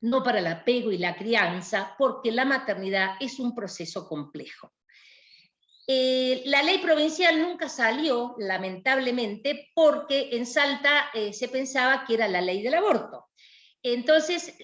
no para el apego y la crianza, porque la maternidad es un proceso complejo. La ley provincial nunca salió, lamentablemente, porque en Salta se pensaba que era la ley del aborto. Entonces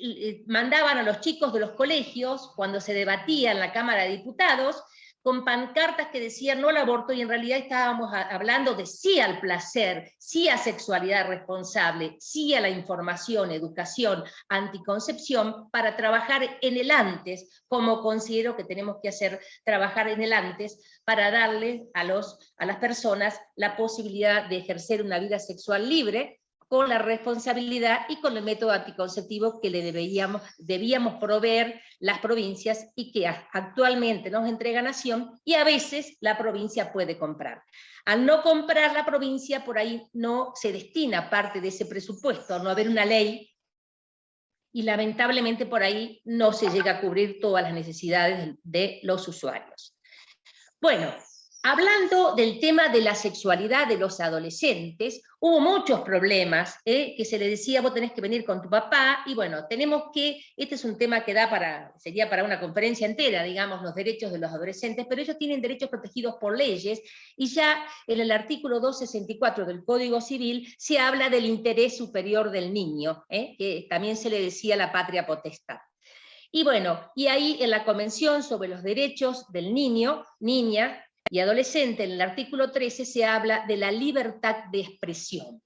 mandaban a los chicos de los colegios, cuando se debatía en la Cámara de Diputados, con pancartas que decían no al aborto, y en realidad estábamos hablando de sí al placer, sí a sexualidad responsable, sí a la información, educación, anticoncepción, para trabajar en el antes, como considero que tenemos que hacer, trabajar en el antes, para darle a las personas la posibilidad de ejercer una vida sexual libre, con la responsabilidad y con el método anticonceptivo que le debíamos proveer las provincias, y que actualmente nos entrega Nación, y a veces la provincia puede comprar. Al no comprar la provincia, por ahí no se destina parte de ese presupuesto, al no haber una ley, y lamentablemente por ahí no se llega a cubrir todas las necesidades de los usuarios. Bueno, hablando del tema de la sexualidad de los adolescentes, hubo muchos problemas, que se le decía, vos tenés que venir con tu papá, y bueno, este es un tema que sería para una conferencia entera, digamos, los derechos de los adolescentes, pero ellos tienen derechos protegidos por leyes, y ya en el artículo 264 del Código Civil se habla del interés superior del niño, que también se le decía la patria potestad. Y bueno, y ahí en la Convención sobre los Derechos del Niño, Niña y Adolescente, en el artículo 13, se habla de la libertad de expresión.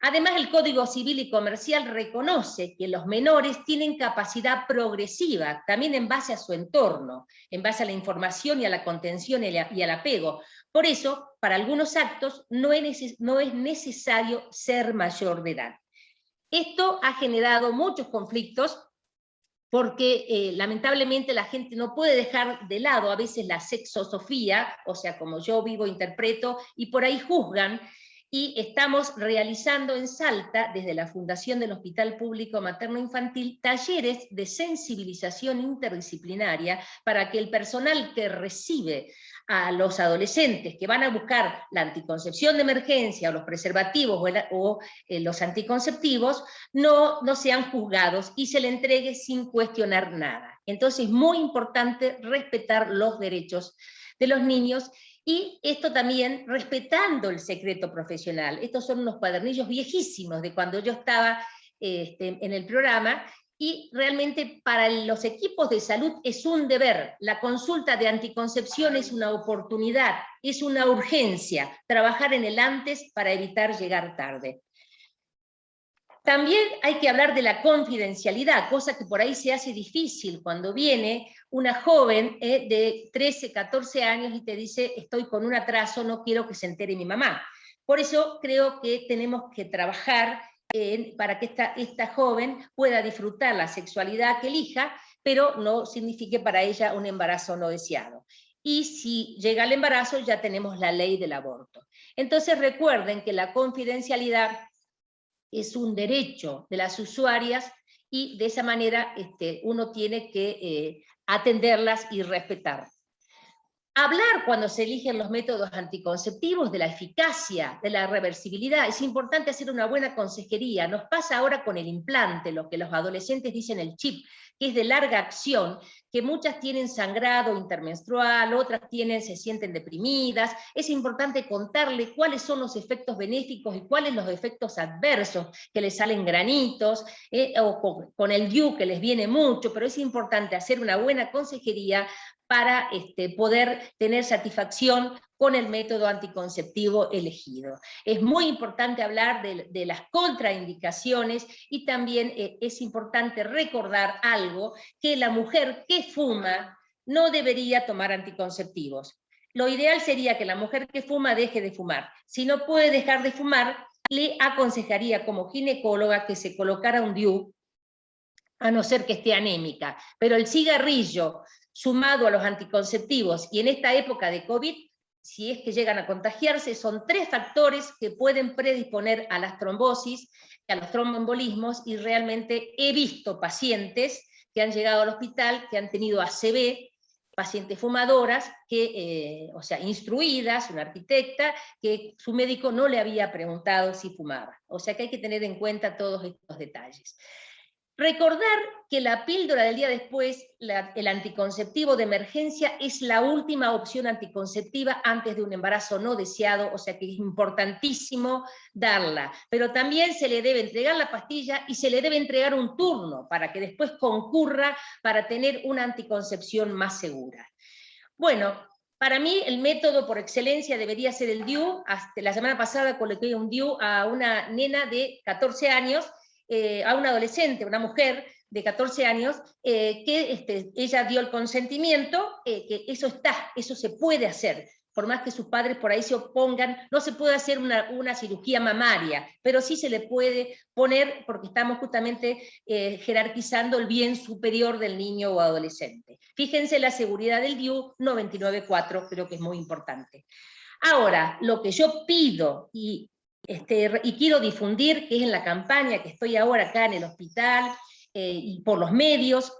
Además, el Código Civil y Comercial reconoce que los menores tienen capacidad progresiva, también en base a su entorno, en base a la información y a la contención y al apego. Por eso, para algunos actos no es necesario ser mayor de edad. Esto ha generado muchos conflictos, porque lamentablemente la gente no puede dejar de lado a veces la sexosofía, o sea, como yo vivo, interpreto, y por ahí juzgan, y estamos realizando en Salta, desde la Fundación del Hospital Público Materno-Infantil, talleres de sensibilización interdisciplinaria para que el personal que recibe a los adolescentes que van a buscar la anticoncepción de emergencia, o los preservativos o los anticonceptivos, no sean juzgados y se le entregue sin cuestionar nada. Entonces es muy importante respetar los derechos de los niños, y esto también respetando el secreto profesional. Estos son unos cuadernillos viejísimos de cuando yo estaba en el programa, y realmente para los equipos de salud es un deber. La consulta de anticoncepción es una oportunidad, es una urgencia, trabajar en el antes para evitar llegar tarde. También hay que hablar de la confidencialidad, cosa que por ahí se hace difícil cuando viene una joven de 13, 14 años y te dice, estoy con un atraso, no quiero que se entere mi mamá. Por eso creo que tenemos que trabajar para que esta joven pueda disfrutar la sexualidad que elija, pero no signifique para ella un embarazo no deseado. Y si llega el embarazo, ya tenemos la ley del aborto. Entonces recuerden que la confidencialidad es un derecho de las usuarias y de esa manera uno tiene que atenderlas y respetar. Hablar cuando se eligen los métodos anticonceptivos de la eficacia, de la reversibilidad, es importante hacer una buena consejería. Nos pasa ahora con el implante, lo que los adolescentes dicen el chip, que es de larga acción, que muchas tienen sangrado intermenstrual, otras se sienten deprimidas. Es importante contarle cuáles son los efectos benéficos y cuáles los efectos adversos, que les salen granitos, o con el DIU que les viene mucho, pero es importante hacer una buena consejería para poder tener satisfacción con el método anticonceptivo elegido. Es muy importante hablar de las contraindicaciones y también es importante recordar algo, que la mujer que fuma no debería tomar anticonceptivos. Lo ideal sería que la mujer que fuma deje de fumar. Si no puede dejar de fumar, le aconsejaría como ginecóloga que se colocara un DIU, a no ser que esté anémica. Pero el cigarrillo, sumado a los anticonceptivos, y en esta época de COVID, si es que llegan a contagiarse, son 3 factores que pueden predisponer a las trombosis, a los tromboembolismos, y realmente he visto pacientes que han llegado al hospital, que han tenido ACV, pacientes fumadoras, o sea, instruidas, una arquitecta, que su médico no le había preguntado si fumaba. O sea que hay que tener en cuenta todos estos detalles. Recordar que la píldora del día después, el anticonceptivo de emergencia, es la última opción anticonceptiva antes de un embarazo no deseado, o sea que es importantísimo darla. Pero también se le debe entregar la pastilla y se le debe entregar un turno para que después concurra para tener una anticoncepción más segura. Bueno, para mí el método por excelencia debería ser el DIU. Hasta la semana pasada coloqué un DIU a una nena de 14 años, a una adolescente, una mujer de 14 años, que ella dio el consentimiento, que eso se puede hacer, por más que sus padres por ahí se opongan. No se puede hacer una cirugía mamaria, pero sí se le puede poner, porque estamos justamente jerarquizando el bien superior del niño o adolescente. Fíjense la seguridad del DIU 99.4, creo que es muy importante. Ahora, lo que yo pido y quiero difundir, que es en la campaña que estoy ahora acá en el hospital, y por los medios,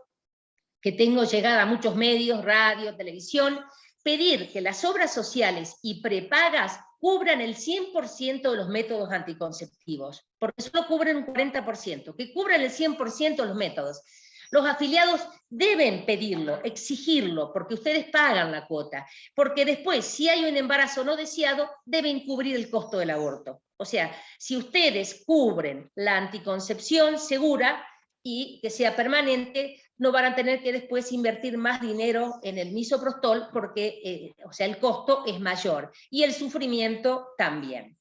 que tengo llegada a muchos medios, radio, televisión, pedir que las obras sociales y prepagas cubran el 100% de los métodos anticonceptivos, porque solo cubren un 40%, que cubran el 100% de los métodos. Los afiliados deben pedirlo, exigirlo, porque ustedes pagan la cuota, porque después, si hay un embarazo no deseado, deben cubrir el costo del aborto. O sea, si ustedes cubren la anticoncepción segura y que sea permanente, no van a tener que después invertir más dinero en el misoprostol, porque o sea, el costo es mayor, y el sufrimiento también.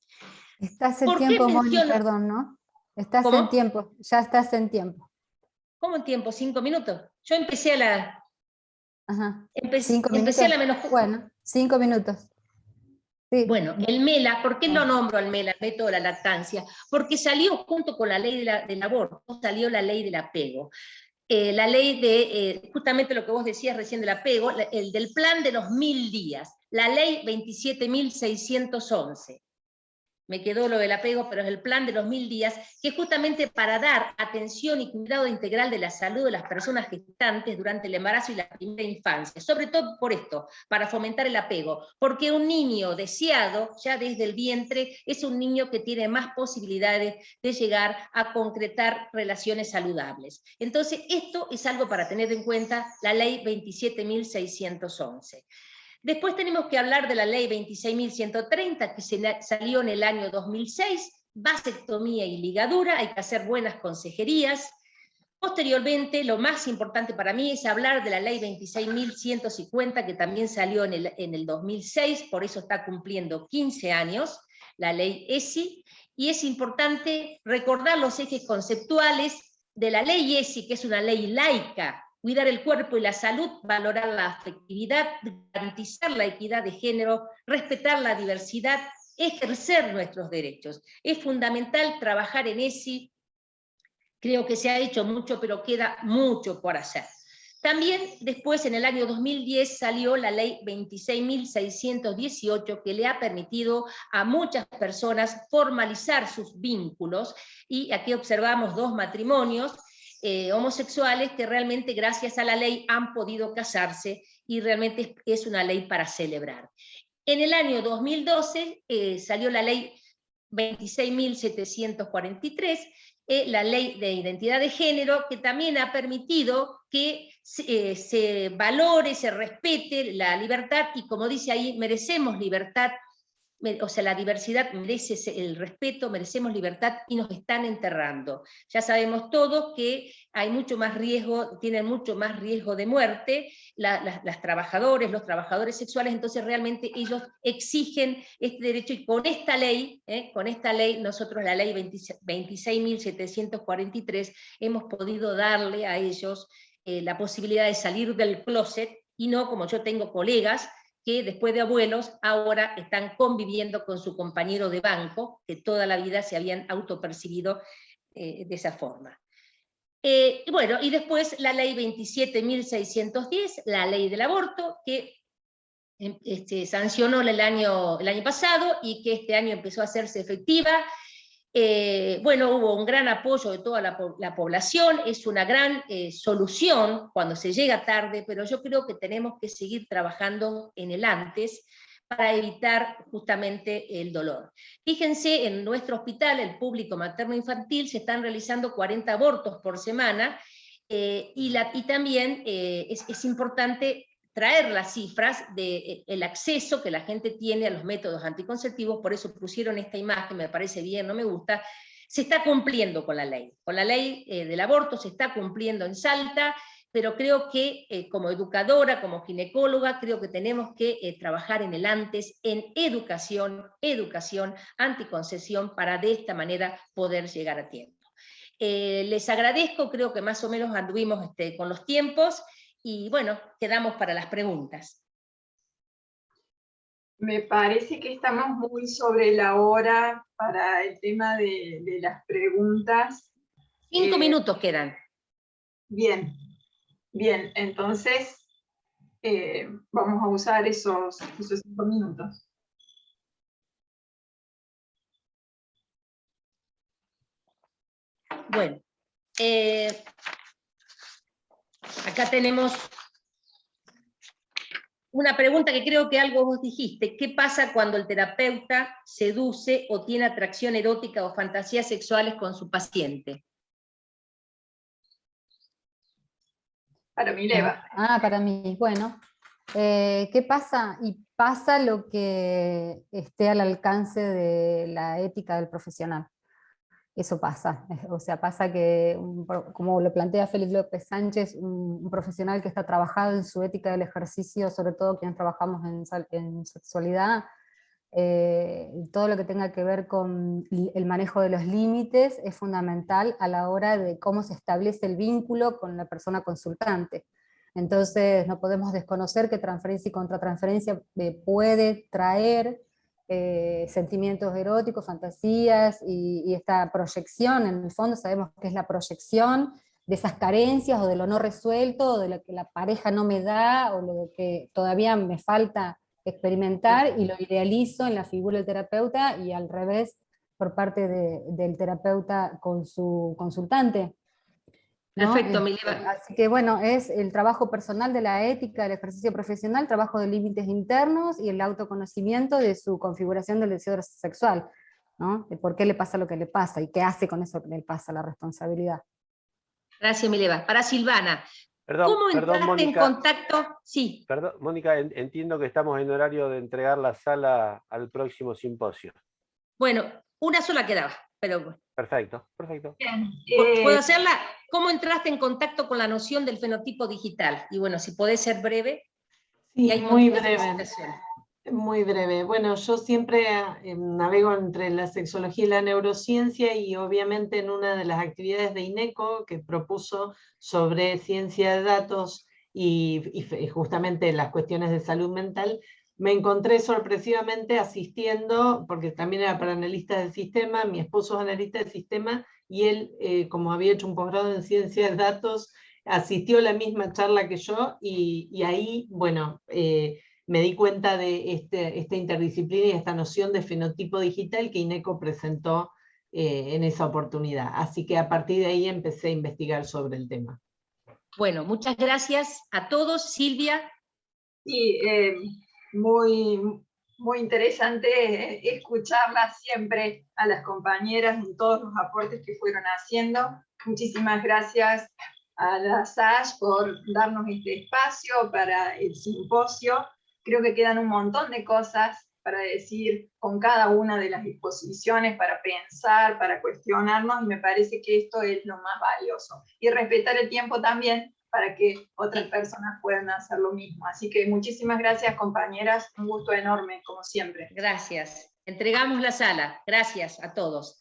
Estás en tiempo, Moni, perdón, ¿no? Estás en tiempo, ya estás en tiempo. ¿Cómo en tiempo? ¿5 minutos? Yo empecé a la... Ajá. Empecé a la menos... Bueno, 5 minutos. Sí. Bueno, el MELA, ¿por qué lo nombro al MELA, el método de la lactancia? Porque salió junto con la ley del aborto, salió la ley del apego. La ley de, justamente lo que vos decías recién del apego, el del plan de los 1000 días, la ley 27.611. Me quedó lo del apego, pero es el plan de los 1000 días, que es justamente para dar atención y cuidado integral de la salud de las personas gestantes durante el embarazo y la primera infancia, sobre todo por esto, para fomentar el apego, porque un niño deseado, ya desde el vientre, es un niño que tiene más posibilidades de llegar a concretar relaciones saludables. Entonces, esto es algo para tener en cuenta, la ley 27.611. Después tenemos que hablar de la ley 26.130, que salió en el año 2006, vasectomía y ligadura, hay que hacer buenas consejerías. Posteriormente, lo más importante para mí es hablar de la ley 26.150, que también salió en el 2006, por eso está cumpliendo 15 años, la ley ESI, y es importante recordar los ejes conceptuales de la ley ESI, que es una ley laica: cuidar el cuerpo y la salud, valorar la afectividad, garantizar la equidad de género, respetar la diversidad, ejercer nuestros derechos. Es fundamental trabajar en ESI. Creo que se ha hecho mucho, pero queda mucho por hacer. También después, en el año 2010, salió la ley 26.618, que le ha permitido a muchas personas formalizar sus vínculos, y aquí observamos 2 matrimonios homosexuales que realmente, gracias a la ley, han podido casarse, y realmente es una ley para celebrar. En el año 2012 salió la ley 26.743, la ley de identidad de género, que también ha permitido que se valore, se respete la libertad, y como dice ahí, merecemos libertad, o sea, la diversidad merece el respeto, merecemos libertad, y nos están enterrando. Ya sabemos todos que hay mucho más riesgo, tienen mucho más riesgo de muerte las trabajadoras, los trabajadores sexuales, entonces realmente ellos exigen este derecho, y con esta ley, nosotros, la ley 26.743, hemos podido darle a ellos la posibilidad de salir del closet, y no como yo tengo colegas que después de abuelos ahora están conviviendo con su compañero de banco, que toda la vida se habían autopercibido de esa forma. Bueno, y después la ley 27.610, la ley del aborto, que sancionó el año pasado, y que este año empezó a hacerse efectiva. Bueno, hubo un gran apoyo de toda la población, es una gran solución cuando se llega tarde, pero yo creo que tenemos que seguir trabajando en el antes para evitar justamente el dolor. Fíjense, en nuestro hospital, el público materno-infantil, se están realizando 40 abortos por semana, y también es importante traer las cifras del acceso que la gente tiene a los métodos anticonceptivos. Por eso pusieron esta imagen, me parece bien, no me gusta. Se está cumpliendo con la ley del aborto, se está cumpliendo en Salta, pero creo que como educadora, como ginecóloga, creo que tenemos que trabajar en el antes, en educación, anticoncepción, para de esta manera poder llegar a tiempo. Les agradezco, creo que más o menos anduvimos con los tiempos, y bueno, quedamos para las preguntas. Me parece que estamos muy sobre la hora para el tema de las preguntas. 5 minutos quedan. Bien, entonces vamos a usar esos 5 minutos. Bueno, acá tenemos una pregunta que creo que algo vos dijiste. ¿Qué pasa cuando el terapeuta seduce o tiene atracción erótica o fantasías sexuales con su paciente? Para Mileva. Para mí. Bueno, ¿qué pasa? Y pasa lo que esté al alcance de la ética del profesional. Eso pasa, o sea, pasa que, como lo plantea Félix López Sánchez, un profesional que está trabajado en su ética del ejercicio, sobre todo quienes trabajamos en sexualidad, todo lo que tenga que ver con el manejo de los límites es fundamental a la hora de cómo se establece el vínculo con la persona consultante. Entonces no podemos desconocer que transferencia y contratransferencia puede traer sentimientos eróticos, fantasías, y esta proyección, en el fondo sabemos que es la proyección de esas carencias, o de lo no resuelto, o de lo que la pareja no me da, o lo que todavía me falta experimentar, y lo idealizo en la figura del terapeuta, y al revés por parte del terapeuta con su consultante, ¿no? Perfecto, Mileva. Así que bueno, es el trabajo personal de la ética, del ejercicio profesional, trabajo de límites internos y el autoconocimiento de su configuración del deseo sexual, ¿no? De por qué le pasa lo que le pasa y qué hace con eso que le pasa, la responsabilidad. Gracias, Mileva. Para Silvana, ¿cómo entraste Mónica, en contacto? Sí. Perdón, Mónica, entiendo que estamos en horario de entregar la sala al próximo simposio. Bueno, una sola quedaba. pero Perfecto, perfecto. Bien, ¿puedo hacerla? ¿Cómo entraste en contacto con la noción del fenotipo digital? Y bueno, si podés ser breve. Sí, y hay muy muchas breve. presentaciones. Muy breve. Bueno, yo siempre navego entre la sexología y la neurociencia, y obviamente en una de las actividades de INECO que propuso sobre ciencia de datos y justamente las cuestiones de salud mental, me encontré sorpresivamente asistiendo, porque también era para analistas del sistema, mi esposo es analista del sistema, y él, como había hecho un posgrado en ciencia de datos, asistió a la misma charla que yo, y ahí, bueno, me di cuenta de esta interdisciplina y esta noción de fenotipo digital que INECO presentó en esa oportunidad. Así que a partir de ahí empecé a investigar sobre el tema. Bueno, muchas gracias a todos. Silvia. Sí, muy, muy interesante escucharlas siempre a las compañeras en todos los aportes que fueron haciendo. Muchísimas gracias a la SASH por darnos este espacio para el simposio. Creo que quedan un montón de cosas para decir con cada una de las exposiciones, para pensar, para cuestionarnos, y me parece que esto es lo más valioso. Y respetar el tiempo también, para que otras personas puedan hacer lo mismo. Así que muchísimas gracias, compañeras, un gusto enorme, como siempre. Gracias. Entregamos la sala. Gracias a todos.